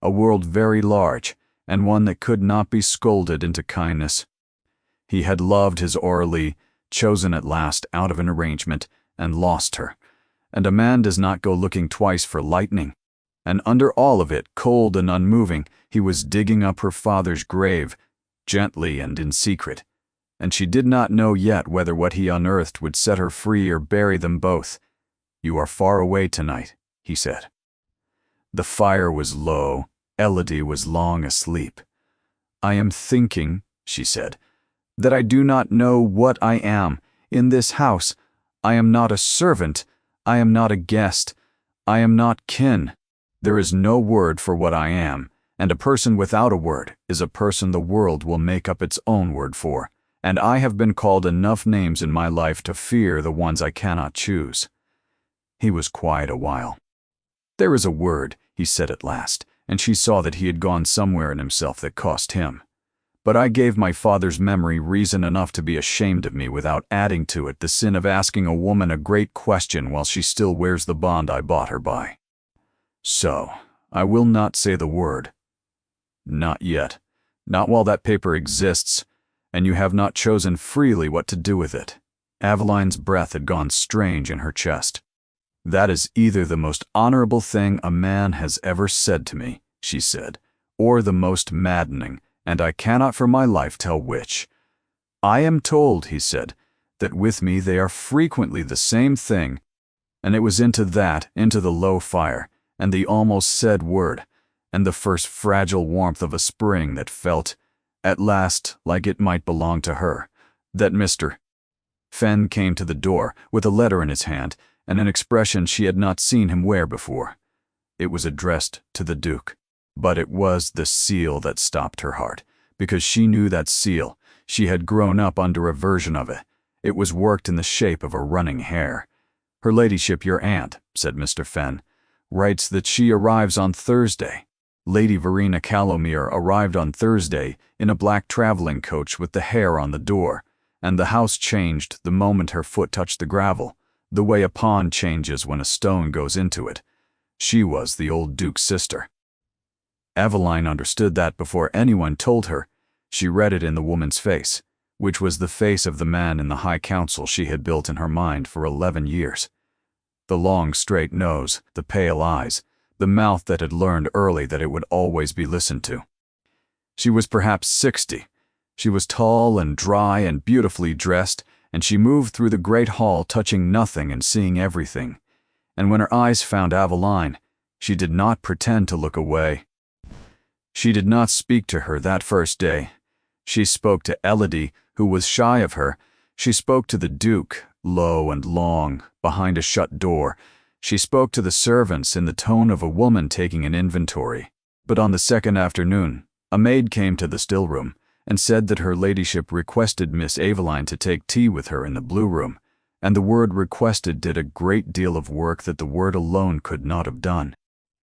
A world very large, and one that could not be scolded into kindness. He had loved his Aurelie, chosen at last out of an arrangement, and lost her. And a man does not go looking twice for lightning. And under all of it, cold and unmoving, he was digging up her father's grave, gently and in secret. And she did not know yet whether what he unearthed would set her free or bury them both. "You are far away tonight," he said. The fire was low. Elodie was long asleep. "I am thinking," she said, "that I do not know what I am. In this house, I am not a servant. I am not a guest. I am not kin. There is no word for what I am, and a person without a word is a person the world will make up its own word for, and I have been called enough names in my life to fear the ones I cannot choose." He was quiet a while. "There is a word," he said at last, and she saw that he had gone somewhere in himself that cost him. "But I gave my father's memory reason enough to be ashamed of me without adding to it the sin of asking a woman a great question while she still wears the bond I bought her by. So, I will not say the word. Not yet. Not while that paper exists, and you have not chosen freely what to do with it." Aveline's breath had gone strange in her chest. "That is either the most honorable thing a man has ever said to me," she said, or the most maddening, and I cannot for my life tell which. I am told, he said, that with me they are frequently the same thing, and it was into the low fire, and the almost said word, and the first fragile warmth of a spring that felt, at last, like it might belong to her, that Mr. Fenn came to the door with a letter in his hand and an expression she had not seen him wear before. It was addressed to the Duke, but it was the seal that stopped her heart, because she knew that seal. She had grown up under a version of it. It was worked in the shape of a running hare. Her ladyship, your aunt, said Mr. Fenn, writes that she arrives on Thursday. Lady Verena Callowmere arrived on Thursday in a black traveling coach with the hare on the door, and the house changed the moment her foot touched the gravel, the way a pond changes when a stone goes into it. She was the old Duke's sister. Aveline understood that before anyone told her. She read it in the woman's face, which was the face of the man in the high council she had built in her mind for 11 years. The long, straight nose, the pale eyes, the mouth that had learned early that it would always be listened to. She was perhaps 60. She was tall and dry and beautifully dressed, and she moved through the great hall touching nothing and seeing everything. And when her eyes found Aveline, she did not pretend to look away. She did not speak to her that first day. She spoke to Elodie, who was shy of her. She spoke to the Duke, low and long, behind a shut door. She spoke to the servants in the tone of a woman taking an inventory. But on the second afternoon, a maid came to the still room and said that her ladyship requested Miss Aveline to take tea with her in the blue room, and the word requested did a great deal of work that the word alone could not have done.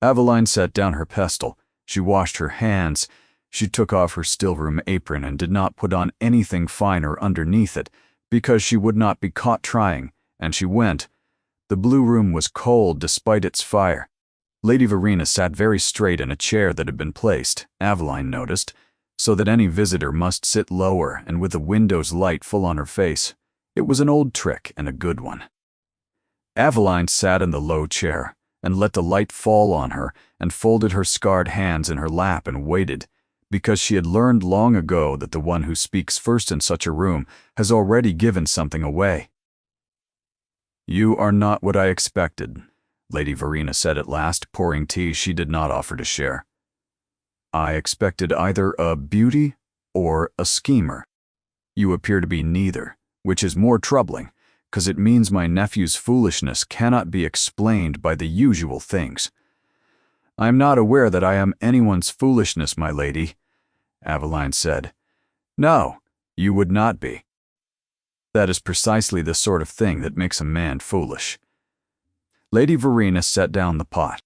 Aveline set down her pestle. She washed her hands. She took off her still-room apron and did not put on anything finer underneath it, because she would not be caught trying, and she went. The blue room was cold despite its fire. Lady Verena sat very straight in a chair that had been placed, Aveline noticed, so that any visitor must sit lower and with the window's light full on her face. It was an old trick and a good one. Aveline sat in the low chair and let the light fall on her and folded her scarred hands in her lap and waited, because she had learned long ago that the one who speaks first in such a room has already given something away. "You are not what I expected," Lady Verena said at last, pouring tea she did not offer to share. "I expected either a beauty or a schemer. You appear to be neither, which is more troubling, because it means my nephew's foolishness cannot be explained by the usual things." "I am not aware that I am anyone's foolishness, my lady," Aveline said. "No, you would not be. That is precisely the sort of thing that makes a man foolish." Lady Verena set down the pot.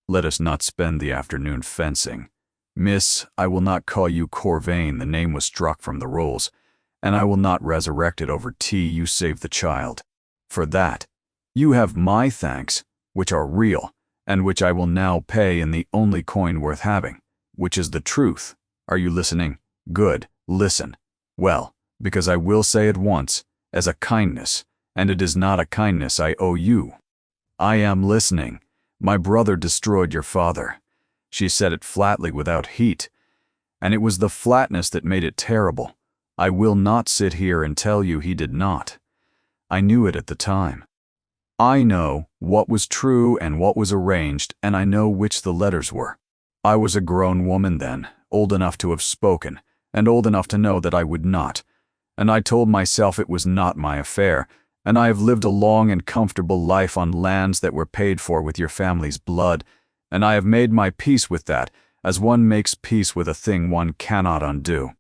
"Let us not spend the afternoon fencing. Miss, I will not call you Corvain, the name was struck from the rolls, and I will not resurrect it over tea you saved the child. For that, you have my thanks, which are real, and which I will now pay in the only coin worth having, which is the truth. Are you listening? Good, listen. Well, because I will say it once, as a kindness, and it is not a kindness I owe you. I am listening. My brother destroyed your father." She said it flatly without heat, and it was the flatness that made it terrible. I will not sit here and tell you he did not. I knew it at the time. I know what was true and what was arranged, and I know which the letters were. I was a grown woman then, old enough to have spoken, and old enough to know that I would not. And I told myself it was not my affair, and I have lived a long and comfortable life on lands that were paid for with your family's blood, and I have made my peace with that, as one makes peace with a thing one cannot undo.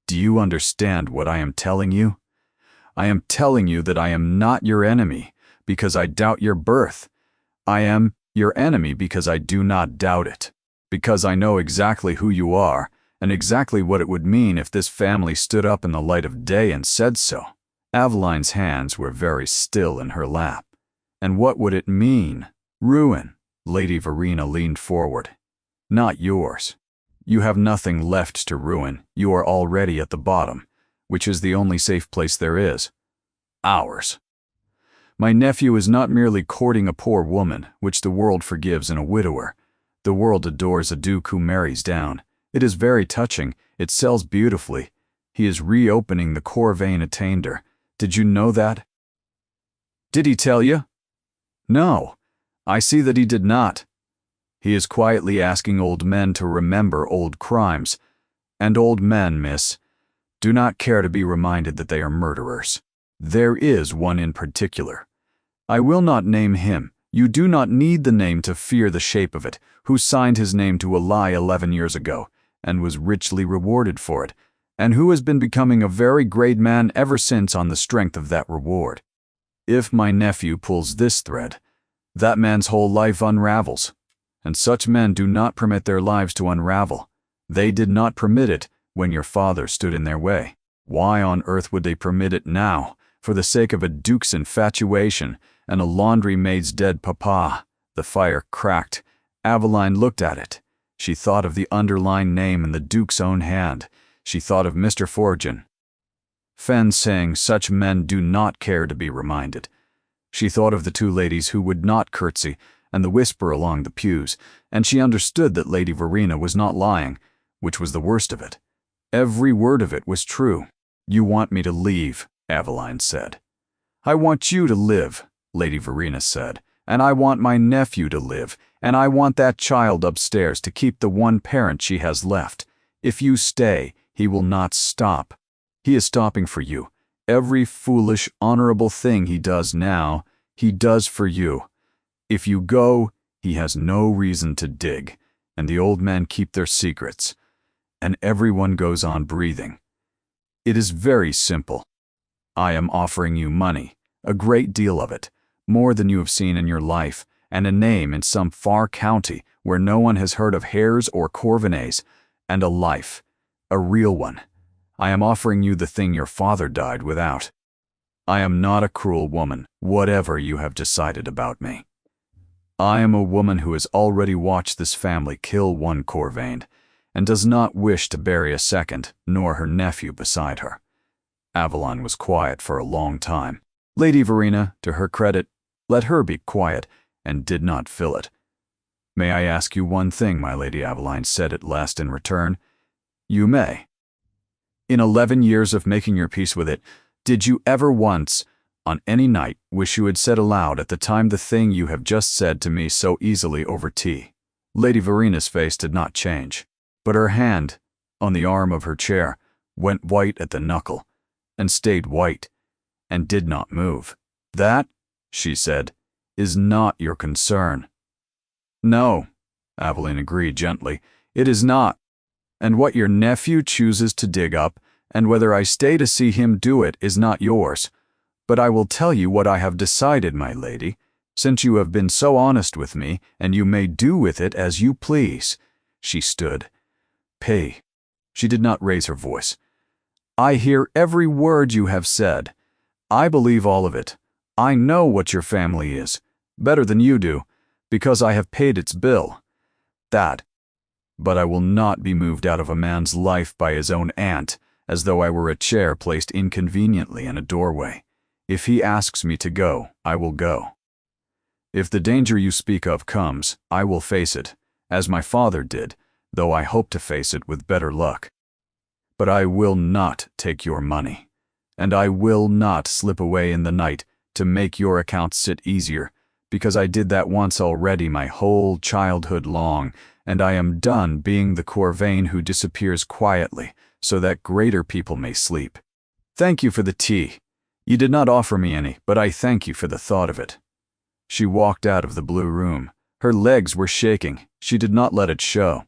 Do you understand what I am telling you? I am telling you that I am not your enemy, because I doubt your birth. I am your enemy because I do not doubt it, because I know exactly who you are, and exactly what it would mean if this family stood up in the light of day and said so." Aveline's hands were very still in her lap. "And what would it mean? Ruin." Lady Verena leaned forward. "Not yours. You have nothing left to ruin. You are already at the bottom, which is the only safe place there is. Ours. My nephew is not merely courting a poor woman, which the world forgives in a widower, The world adores a duke who marries down. It is very touching. It sells beautifully. He is reopening the Corvain attainder. Did you know that? Did he tell you? No. I see that he did not. He is quietly asking old men to remember old crimes. And old men, miss, do not care to be reminded that they are murderers. There is one in particular. I will not name him. You do not need the name to fear the shape of it, who signed his name to a lie 11 years ago, and was richly rewarded for it, and who has been becoming a very great man ever since on the strength of that reward. If my nephew pulls this thread, that man's whole life unravels, and such men do not permit their lives to unravel. They did not permit it when your father stood in their way. Why on earth would they permit it now, for the sake of a duke's infatuation and a laundry maid's dead papa? The fire cracked. Aveline looked at it. She thought of the underlined name in the duke's own hand. She thought of Mr. Fortune. Fen saying such men do not care to be reminded. She thought of the two ladies who would not curtsy, and the whisper along the pews, and she understood that Lady Verena was not lying, which was the worst of it. Every word of it was true. You want me to leave, Aveline said. I want you to live, Lady Verena said, and I want my nephew to live, and I want that child upstairs to keep the one parent she has left. If you stay, he will not stop. He is stopping for you. Every foolish, honorable thing he does now, he does for you. If you go, he has no reason to dig, and the old men keep their secrets, and everyone goes on breathing. It is very simple. I am offering you money, a great deal of it, more than you have seen in your life, and a name in some far county where no one has heard of Hares or Corvinets, and a life, a real one. I am offering you the thing your father died without. I am not a cruel woman, whatever you have decided about me. I am a woman who has already watched this family kill one Corvain, and does not wish to bury a second, nor her nephew beside her. Aveline was quiet for a long time. Lady Verena, to her credit, let her be quiet, and did not fill it. May I ask you one thing, my Lady Aveline said at last in return. You may. In 11 years of making your peace with it, did you ever once, on any night, wish you had said aloud at the time the thing you have just said to me so easily over tea? Lady Verena's face did not change, but her hand, on the arm of her chair, went white at the knuckle, and stayed white, and did not move. That, she said, is not your concern. No, Aveline agreed gently, it is not. And what your nephew chooses to dig up, and whether I stay to see him do it, is not yours. But I will tell you what I have decided, my lady, since you have been so honest with me, and you may do with it as you please. She stood. Pay. She did not raise her voice. I hear every word you have said. I believe all of it. I know what your family is, better than you do, because I have paid its bill. That. But I will not be moved out of a man's life by his own aunt, as though I were a chair placed inconveniently in a doorway. If he asks me to go, I will go. If the danger you speak of comes, I will face it, as my father did, though I hope to face it with better luck. But I will not take your money, and I will not slip away in the night to make your accounts sit easier, because I did that once already my whole childhood long, and I am done being the Corvain who disappears quietly so that greater people may sleep. Thank you for the tea. You did not offer me any, but I thank you for the thought of it. She walked out of the blue room. Her legs were shaking. She did not let it show.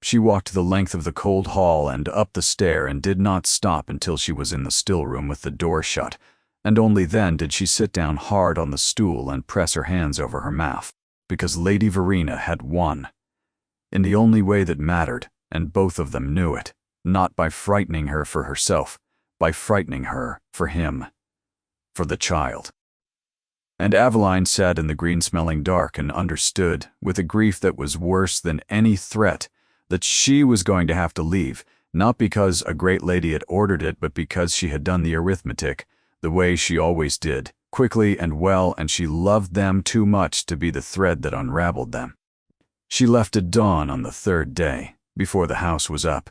She walked the length of the cold hall and up the stair and did not stop until she was in the still room with the door shut, and only then did she sit down hard on the stool and press her hands over her mouth, because Lady Verena had won. In the only way that mattered, and both of them knew it, not by frightening her for herself, by frightening her for him, for the child. And Aveline sat in the green-smelling dark and understood, with a grief that was worse than any threat, that she was going to have to leave, not because a great lady had ordered it, but because she had done the arithmetic, the way she always did, quickly and well, and she loved them too much to be the thread that unraveled them. She left at dawn on the third day, before the house was up.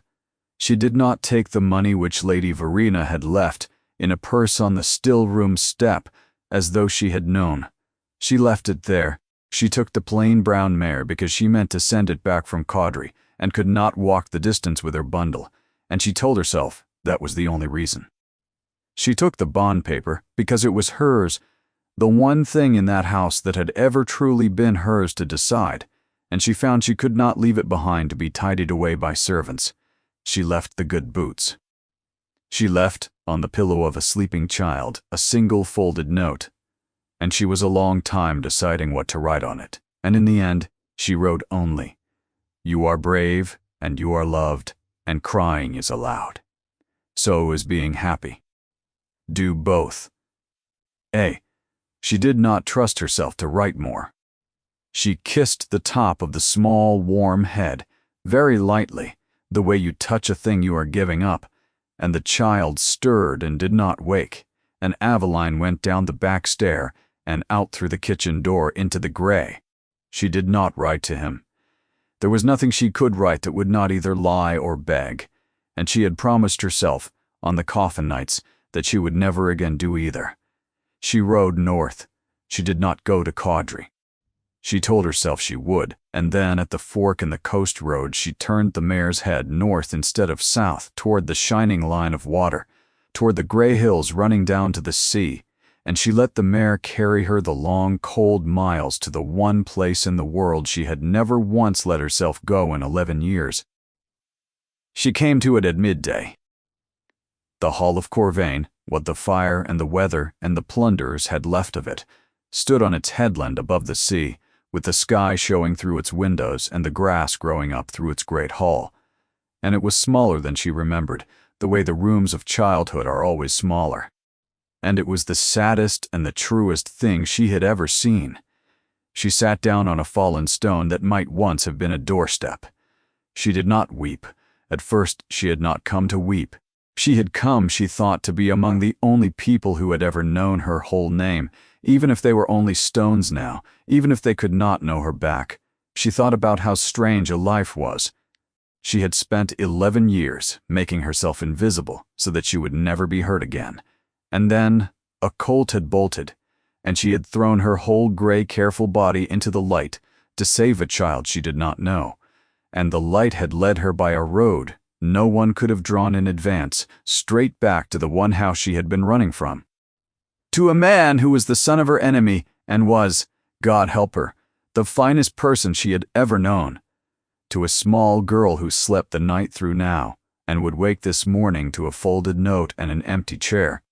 She did not take the money which Lady Verena had left in a purse on the still room step, as though she had known. She left it there. She took the plain brown mare because she meant to send it back from Caudry, and could not walk the distance with her bundle, and she told herself that was the only reason. She took the bond paper because it was hers, the one thing in that house that had ever truly been hers to decide, and she found she could not leave it behind to be tidied away by servants. She left the good boots. She left, on the pillow of a sleeping child, a single folded note, and she was a long time deciding what to write on it, and in the end, she wrote only, "You are brave, and you are loved, and crying is allowed. So is being happy. Do both." She did not trust herself to write more. She kissed the top of the small, warm head, very lightly, the way you touch a thing you are giving up, and the child stirred and did not wake, and Aveline went down the back stair and out through the kitchen door into the gray. She did not write to him. There was nothing she could write that would not either lie or beg, and she had promised herself, on the coffin nights, that she would never again do either. She rode north. She did not go to Caudry. She told herself she would, and then at the fork in the coast road she turned the mare's head north instead of south toward the shining line of water, toward the gray hills running down to the sea, and she let the mare carry her the long, cold miles to the one place in the world she had never once let herself go in 11 years. She came to it at midday. The Hall of Corvain, what the fire and the weather and the plunderers had left of it, stood on its headland above the sea, with the sky showing through its windows and the grass growing up through its great hall. And it was smaller than she remembered, the way the rooms of childhood are always smaller. And it was the saddest and the truest thing she had ever seen. She sat down on a fallen stone that might once have been a doorstep. She did not weep. At first she had not come to weep. She had come, she thought, to be among the only people who had ever known her whole name, even if they were only stones now, even if they could not know her back. She thought about how strange a life was. She had spent 11 years making herself invisible so that she would never be hurt again. And then a colt had bolted, and she had thrown her whole gray, careful body into the light to save a child she did not know. And the light had led her by a road no one could have drawn in advance, straight back to the one house she had been running from. To a man who was the son of her enemy and was, God help her, the finest person she had ever known. To a small girl who slept the night through now and would wake this morning to a folded note and an empty chair.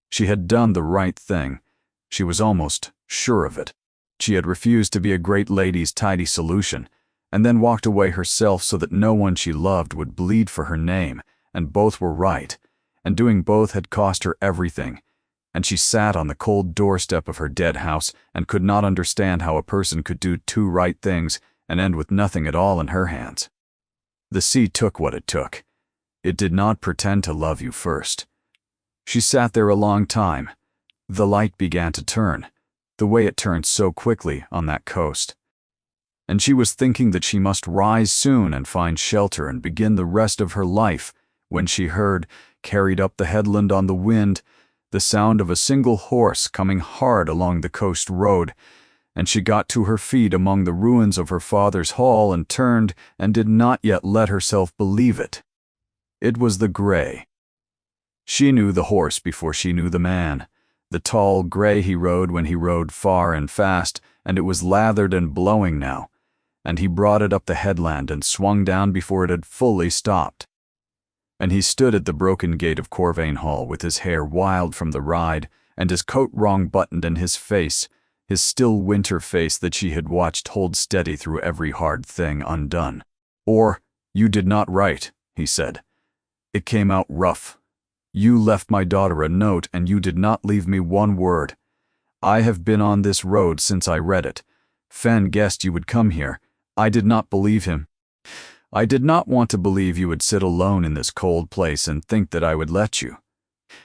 She had done the right thing. She was almost sure of it. She had refused to be a great lady's tidy solution, and then walked away herself so that no one she loved would bleed for her name, and both were right, and doing both had cost her everything, and she sat on the cold doorstep of her dead house and could not understand how a person could do two right things and end with nothing at all in her hands. The sea took what it took. It did not pretend to love you first. She sat there a long time. The light began to turn, the way it turned so quickly on that coast. And she was thinking that she must rise soon and find shelter and begin the rest of her life, when she heard, carried up the headland on the wind, the sound of a single horse coming hard along the coast road, and she got to her feet among the ruins of her father's hall and turned and did not yet let herself believe it. It was the gray. She knew the horse before she knew the man. The tall gray he rode when he rode far and fast, and it was lathered and blowing now, and he brought it up the headland and swung down before it had fully stopped. And he stood at the broken gate of Corvain Hall with his hair wild from the ride and his coat wrong buttoned, and his face, his still winter face that she had watched hold steady through every hard thing undone. "Or, you did not write," he said. "It came out rough. You left my daughter a note and you did not leave me one word. I have been on this road since I read it. Fen guessed you would come here. I did not believe him. I did not want to believe you would sit alone in this cold place and think that I would let you."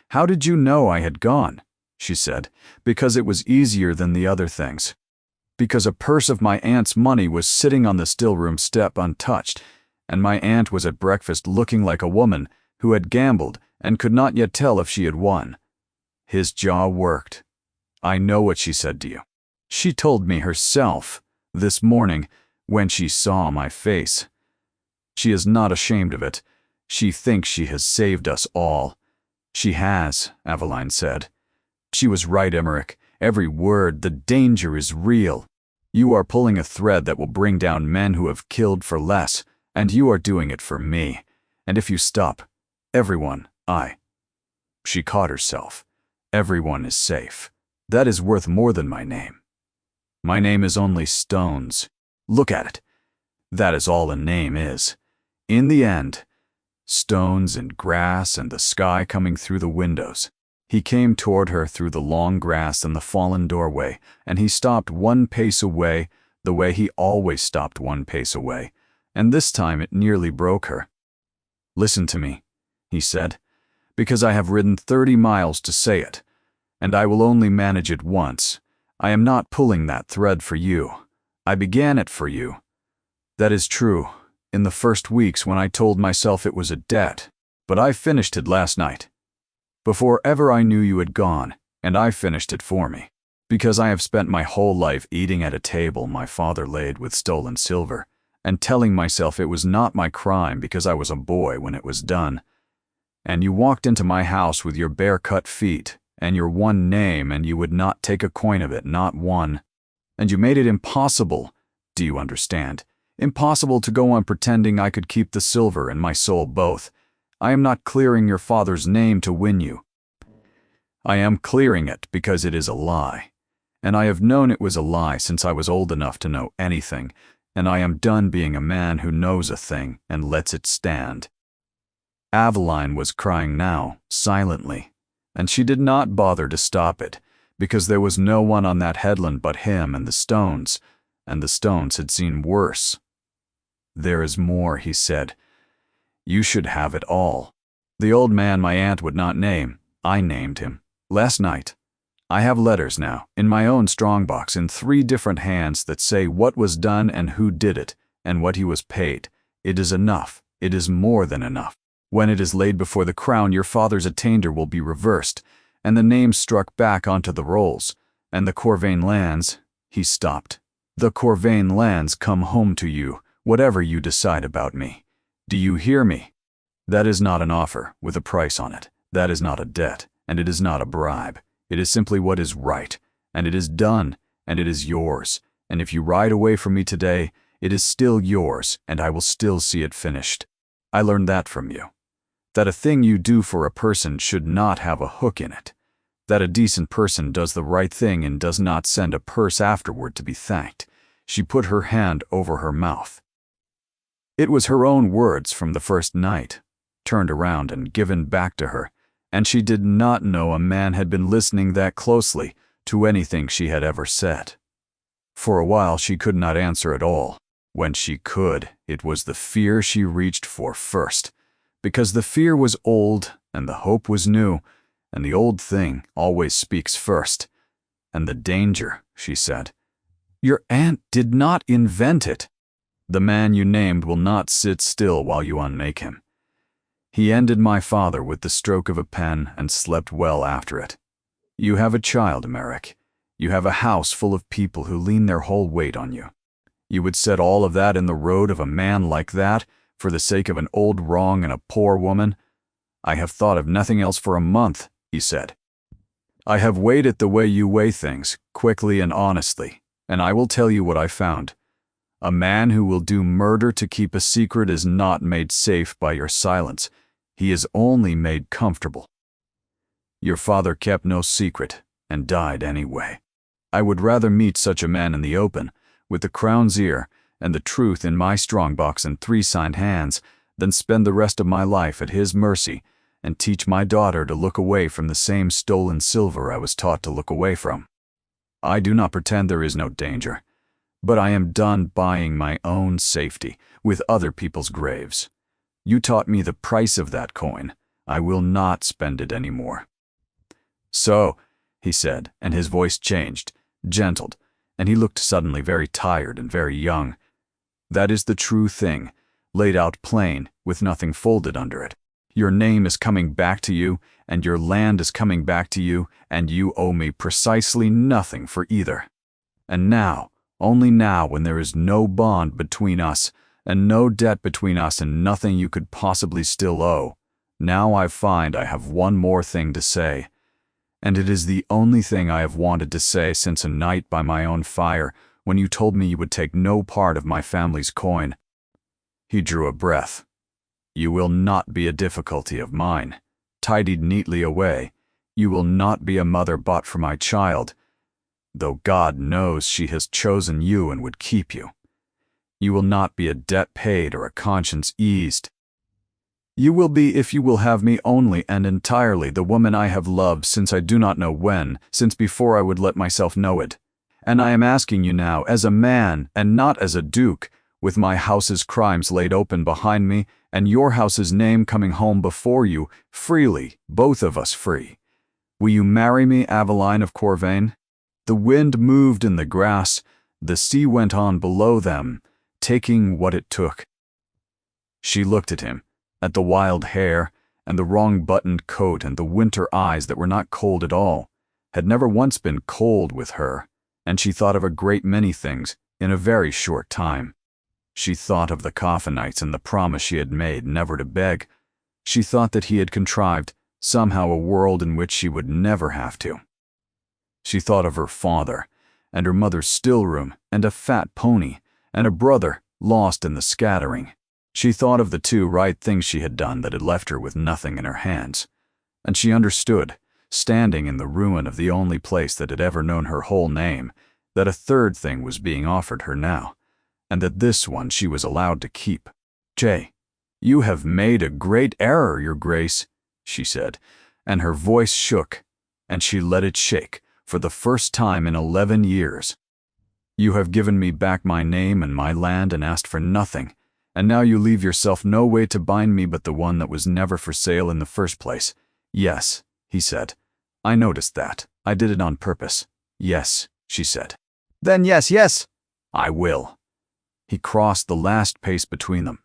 "How did you know I had gone?" she said. "Because it was easier than the other things." because a purse of my aunt's money was sitting on the still-room step untouched, and my aunt was at breakfast looking like a woman who had gambled and could not yet tell if she had won. His jaw worked. I know what she said to you. She told me herself this morning when she saw my face. She is not ashamed of it. She thinks she has saved us all. She has, Aveline said. She was right, Emmerich. Every word. The danger is real. You are pulling a thread that will bring down men who have killed for less, and you are doing it for me. And if you stop, everyone, She caught herself. Everyone is safe. That is worth more than my name. My name is only Stones. Look at it. That is all a name is. In the end, stones and grass and the sky coming through the windows. He came toward her through the long grass and the fallen doorway, and he stopped 1 pace away, the way he always stopped 1 pace away, and this time it nearly broke her. Listen to me, he said, because I have ridden 30 miles to say it, and I will only manage it once. I am not pulling that thread for you. I began it for you. That is true, in the first weeks when I told myself it was a debt, but I finished it last night. Before ever I knew you had gone, and I finished it for me, because I have spent my whole life eating at a table my father laid with stolen silver, and telling myself it was not my crime because I was a boy when it was done. And you walked into my house with your bare-cut feet, and your one name, and you would not take a coin of it, not one. And you made it impossible, do you understand? Impossible to go on pretending I could keep the silver and my soul both. I am not clearing your father's name to win you. I am clearing it because it is a lie. And I have known it was a lie since I was old enough to know anything, and I am done being a man who knows a thing and lets it stand. Aveline was crying now, silently, and she did not bother to stop it, because there was no one on that headland but him and the stones had seen worse. There is more, he said. You should have it all. The old man my aunt would not name, I named him. Last night. I have letters now, in my own strongbox, in 3 different hands that say what was done and who did it, and what he was paid. It is enough. It is more than enough. When it is laid before the crown, your father's attainder will be reversed, and the name struck back onto the rolls, and the Corvain lands, he stopped. The Corvain lands come home to you, whatever you decide about me. Do you hear me? That is not an offer with a price on it. That is not a debt, and it is not a bribe. It is simply what is right, and it is done, and it is yours. And if you ride away from me today, it is still yours, and I will still see it finished. I learned that from you. That a thing you do for a person should not have a hook in it. That a decent person does the right thing and does not send a purse afterward to be thanked. She put her hand over her mouth. It was her own words from the first night, turned around and given back to her, and she did not know a man had been listening that closely to anything she had ever said. For a while she could not answer at all. When she could, it was the fear she reached for first, because the fear was old and the hope was new, and the old thing always speaks first. And the danger, she said. Your aunt did not invent it. The man you named will not sit still while you unmake him. He ended my father with the stroke of a pen and slept well after it. You have a child, Emmerich. You have a house full of people who lean their whole weight on you. You would set all of that in the road of a man like that for the sake of an old wrong and a poor woman? I have thought of nothing else for a month, he said. I have weighed it the way you weigh things, quickly and honestly, and I will tell you what I found. A man who will do murder to keep a secret is not made safe by your silence. He is only made comfortable. Your father kept no secret and died anyway. I would rather meet such a man in the open, with the crown's ear and the truth in my strongbox and 3 signed hands, than spend the rest of my life at his mercy and teach my daughter to look away from the same stolen silver I was taught to look away from. I do not pretend there is no danger, but I am done buying my own safety with other people's graves. You taught me the price of that coin. I will not spend it anymore. So, he said, and his voice changed, gentled, and he looked suddenly very tired and very young. "That is the true thing, laid out plain, with nothing folded under it. Your name is coming back to you, and your land is coming back to you, and you owe me precisely nothing for either. And now, only now, when there is no bond between us, and no debt between us, and nothing you could possibly still owe, now I find I have one more thing to say. And it is the only thing I have wanted to say since a night by my own fire, when you told me you would take no part of my family's coin." He drew a breath. "You will not be a difficulty of mine, tidied neatly away. You will not be a mother bought for my child, though God knows she has chosen you and would keep you. You will not be a debt paid or a conscience eased. You will be, if you will have me only and entirely, the woman I have loved since I do not know when, since before I would let myself know it. And I am asking you now, as a man and not as a duke, with my house's crimes laid open behind me, and your house's name coming home before you, freely, both of us free. Will you marry me, Aveline of Corvain?" The wind moved in the grass, the sea went on below them, taking what it took. She looked at him, at the wild hair, and the wrong-buttoned coat, and the winter eyes that were not cold at all, had never once been cold with her, and she thought of a great many things in a very short time. She thought of the Coffinites and the promise she had made never to beg. She thought that he had contrived somehow a world in which she would never have to. She thought of her father, and her mother's still-room, and a fat pony, and a brother lost in the scattering. She thought of the two right things she had done that had left her with nothing in her hands. And she understood, standing in the ruin of the only place that had ever known her whole name, that a third thing was being offered her now, and that this one she was allowed to keep. "Jay, you have made a great error, your grace," she said, and her voice shook, and she let it shake for the first time in 11 years. "You have given me back my name and my land and asked for nothing, and now you leave yourself no way to bind me but the one that was never for sale in the first place." "Yes," he said. "I noticed that. I did it on purpose." "Yes," she said. "Then yes, yes." "I will." He crossed the last pace between them.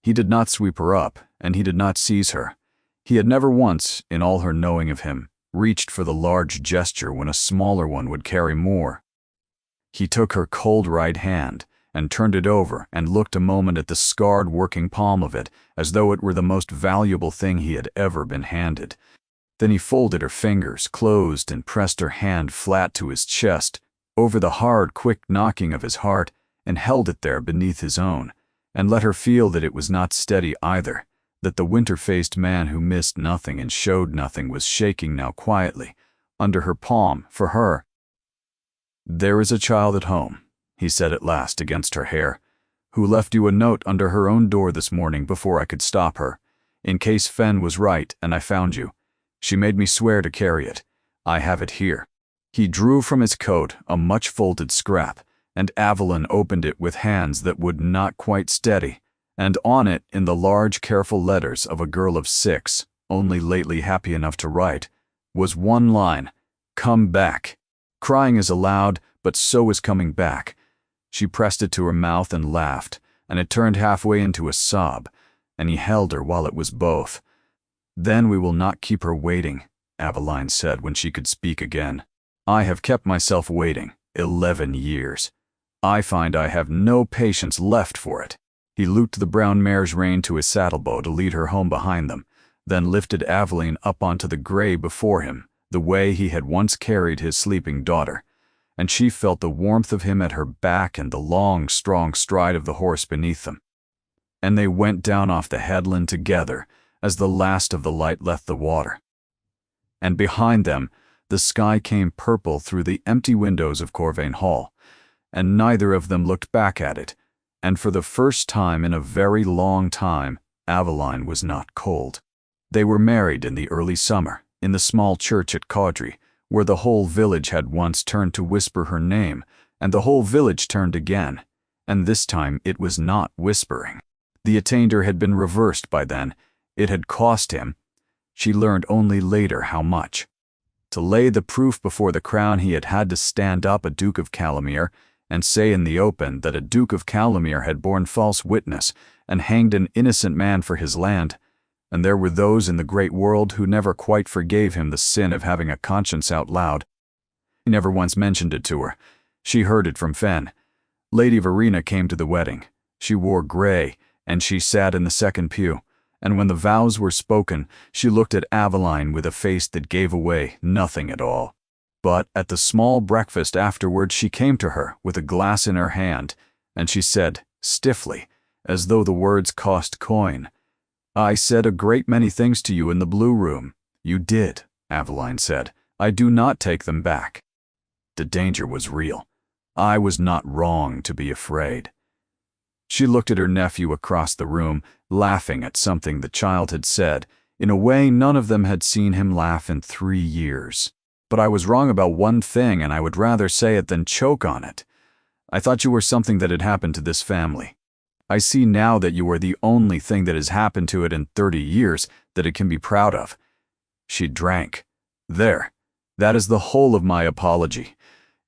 He did not sweep her up, and he did not seize her. He had never once, in all her knowing of him, reached for the large gesture when a smaller one would carry more. He took her cold right hand, and turned it over and looked a moment at the scarred working palm of it, as though it were the most valuable thing he had ever been handed. Then he folded her fingers, closed, and pressed her hand flat to his chest, over the hard, quick knocking of his heart, and held it there beneath his own, and let her feel that it was not steady either, that the winter-faced man who missed nothing and showed nothing was shaking now quietly, under her palm, for her. "There is a child at home," he said at last against her hair, "who left you a note under her own door this morning before I could stop her, in case Fen was right and I found you. She made me swear to carry it. I have it here." He drew from his coat a much-folded scrap, and Aveline opened it with hands that would not quite steady, and on it, in the large, careful letters of a girl of 6, only lately happy enough to write, was one line, "Come back." Crying is allowed, but so is coming back. She pressed it to her mouth and laughed, and it turned halfway into a sob, and he held her while it was both. "Then we will not keep her waiting," Aveline said when she could speak again. "I have kept myself waiting 11 years. I find I have no patience left for it." He looped the brown mare's rein to his saddlebow to lead her home behind them, then lifted Aveline up onto the gray before him, the way he had once carried his sleeping daughter, and she felt the warmth of him at her back and the long, strong stride of the horse beneath them. And they went down off the headland together as the last of the light left the water. And behind them, the sky came purple through the empty windows of Corvain Hall, and neither of them looked back at it, and for the first time in a very long time, Aveline was not cold. They were married in the early summer, in the small church at Caudry, where the whole village had once turned to whisper her name, and the whole village turned again, and this time it was not whispering. The attainder had been reversed by then. It had cost him. She learned only later how much. To lay the proof before the crown, he had had to stand up a Duke of Calimere and say in the open that a Duke of Calimere had borne false witness and hanged an innocent man for his land, and there were those in the great world who never quite forgave him the sin of having a conscience out loud. He never once mentioned it to her. She heard it from Fen. Lady Verena came to the wedding. She wore grey, and she sat in the second pew, and when the vows were spoken, she looked at Aveline with a face that gave away nothing at all. But at the small breakfast afterward, she came to her with a glass in her hand, and she said, stiffly, as though the words cost coin, "I said a great many things to you in the blue room." "You did," Aveline said. "I do not take them back." The danger was real. I was not wrong to be afraid. She looked at her nephew across the room, laughing at something the child had said, in a way none of them had seen him laugh in 3 years. "But I was wrong about one thing, and I would rather say it than choke on it. I thought you were something that had happened to this family. I see now that you are the only thing that has happened to it in 30 years that it can be proud of." She drank. "There. That is the whole of my apology,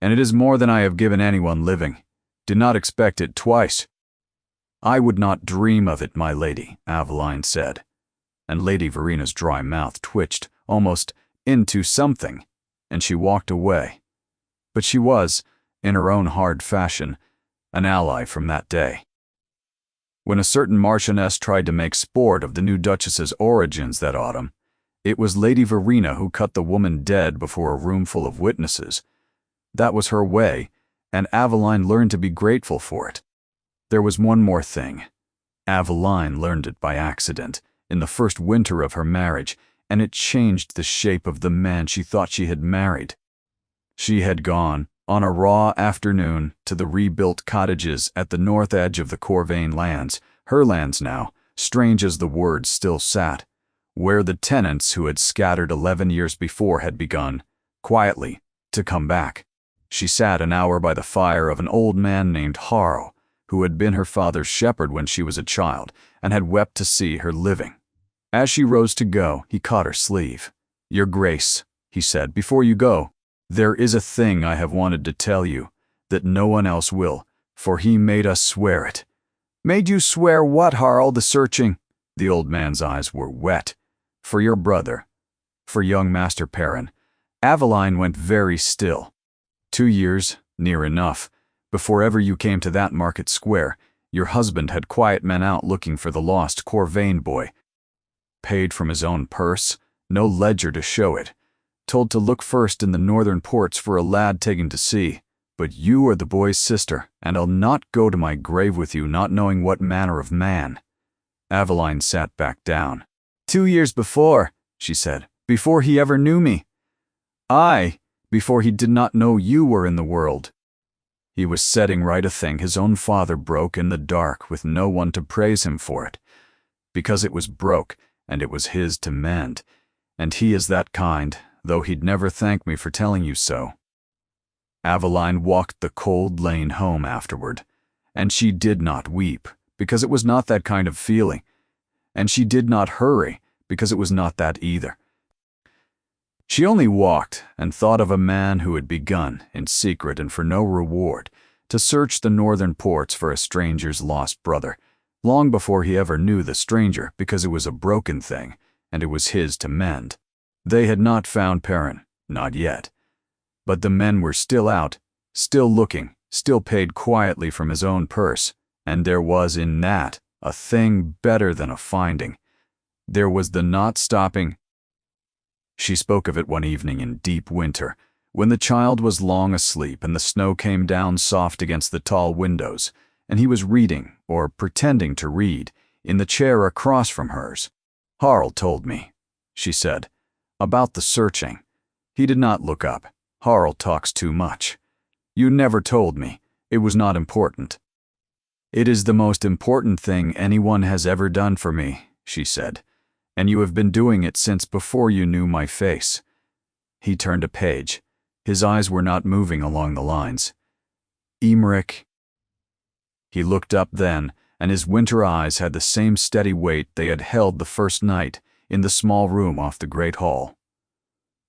and it is more than I have given anyone living. Do not expect it twice." "I would not dream of it, my lady," Aveline said, and Lady Verena's dry mouth twitched, almost into something, and she walked away. But she was, in her own hard fashion, an ally from that day. When a certain Marchioness tried to make sport of the new Duchess's origins that autumn, it was Lady Verena who cut the woman dead before a room full of witnesses. That was her way, and Aveline learned to be grateful for it. There was one more thing. Aveline learned it by accident, in the first winter of her marriage, and it changed the shape of the man she thought she had married. She had gone, on a raw afternoon, to the rebuilt cottages at the north edge of the Corvain lands, her lands now, strange as the words still sat, where the tenants who had scattered 11 years before had begun, quietly, to come back. She sat an hour by the fire of an old man named Harl, who had been her father's shepherd when she was a child, and had wept to see her living. As she rose to go, he caught her sleeve. "Your Grace," he said, "before you go, there is a thing I have wanted to tell you, that no one else will, for he made us swear it." "Made you swear what, Harl, the searching?" The old man's eyes were wet. "For your brother, for young Master Perrin." Aveline went very still. 2 years, near enough, before ever you came to that market square, your husband had quiet men out looking for the lost Corvain boy. Paid from his own purse, no ledger to show it. Told to look first in the northern ports for a lad taken to sea. But you are the boy's sister, and I'll not go to my grave with you not knowing what manner of man. Aveline sat back down. 2 years before, she said, before he ever knew me. Aye, before he did not know you were in the world. He was setting right a thing his own father broke in the dark with no one to praise him for it. Because it was broke, and it was his to mend. And he is that kind, though he'd never thank me for telling you so. Aveline walked the cold lane home afterward, and she did not weep, because it was not that kind of feeling, and she did not hurry, because it was not that either. She only walked and thought of a man who had begun, in secret and for no reward, to search the northern ports for a stranger's lost brother, long before he ever knew the stranger, because it was a broken thing, and it was his to mend. They had not found Perrin, not yet. But the men were still out, still looking, still paid quietly from his own purse, and there was in that a thing better than a finding. There was the not stopping. She spoke of it one evening in deep winter, when the child was long asleep and the snow came down soft against the tall windows, and he was reading, or pretending to read, in the chair across from hers. Harl told me, she said, about the searching. He did not look up. Harl talks too much. You never told me. It was not important. It is the most important thing anyone has ever done for me, she said, and you have been doing it since before you knew my face. He turned a page. His eyes were not moving along the lines. Emmerich. He looked up then, and his winter eyes had the same steady weight they had held the first night in the small room off the great hall.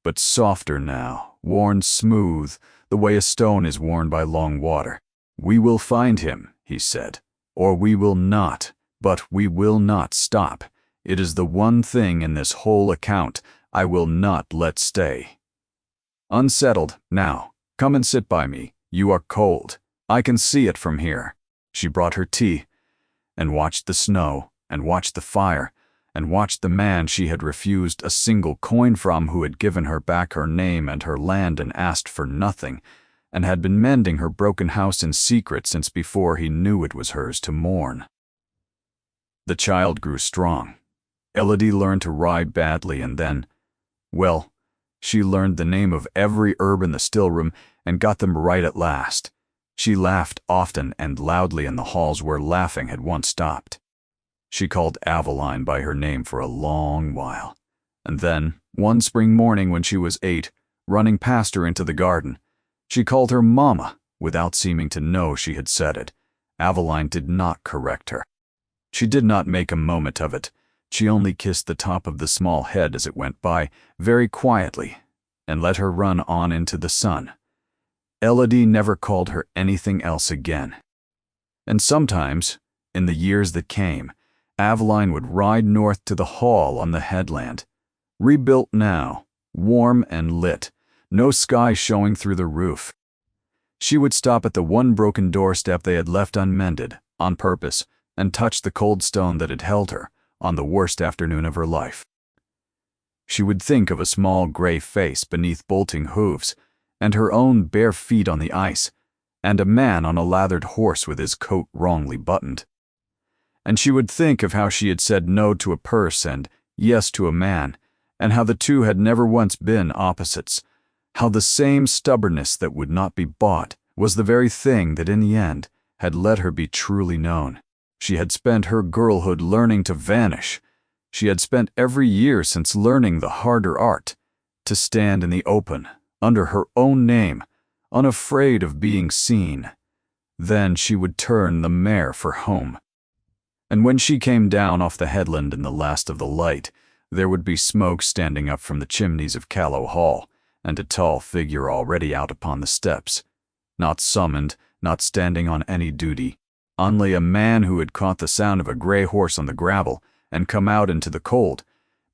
but softer now, worn smooth, the way a stone is worn by long water. "We will find him," he said, "or we will not, but we will not stop. It is the one thing in this whole account I will not let stay. Unsettled, now, come and sit by me. You are cold. I can see it from here." She brought her tea, and watched the snow, and watched the fire, and watched the man she had refused a single coin from, who had given her back her name and her land and asked for nothing, and had been mending her broken house in secret since before he knew it was hers to mourn. The child grew strong. Elodie learned to ride badly, and then, well, she learned the name of every herb in the stillroom and got them right at last. She laughed often and loudly in the halls where laughing had once stopped. She called Aveline by her name for a long while, and then, one spring morning when she was 8, running past her into the garden, she called her Mama without seeming to know she had said it. Aveline did not correct her. She did not make a moment of it. She only kissed the top of the small head as it went by, very quietly, and let her run on into the sun. Elodie never called her anything else again. And sometimes, in the years that came, Aveline would ride north to the hall on the headland, rebuilt now, warm and lit, no sky showing through the roof. She would stop at the one broken doorstep they had left unmended, on purpose, and touch the cold stone that had held her, on the worst afternoon of her life. She would think of a small gray face beneath bolting hooves, and her own bare feet on the ice, and a man on a lathered horse with his coat wrongly buttoned. And she would think of how she had said no to a purse and yes to a man, and how the two had never once been opposites, how the same stubbornness that would not be bought was the very thing that in the end had let her be truly known. She had spent her girlhood learning to vanish. She had spent every year since learning the harder art, to stand in the open, under her own name, unafraid of being seen. Then she would turn the mare for home. And when she came down off the headland in the last of the light, there would be smoke standing up from the chimneys of Callow Hall, and a tall figure already out upon the steps, not summoned, not standing on any duty, only a man who had caught the sound of a gray horse on the gravel and come out into the cold,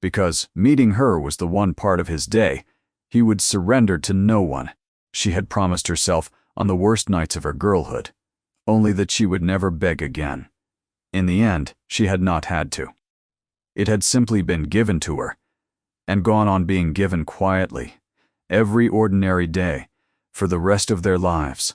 because meeting her was the one part of his day. He would surrender to no one. She had promised herself on the worst nights of her girlhood, only that she would never beg again. In the end, she had not had to. It had simply been given to her, and gone on being given quietly, every ordinary day, for the rest of their lives.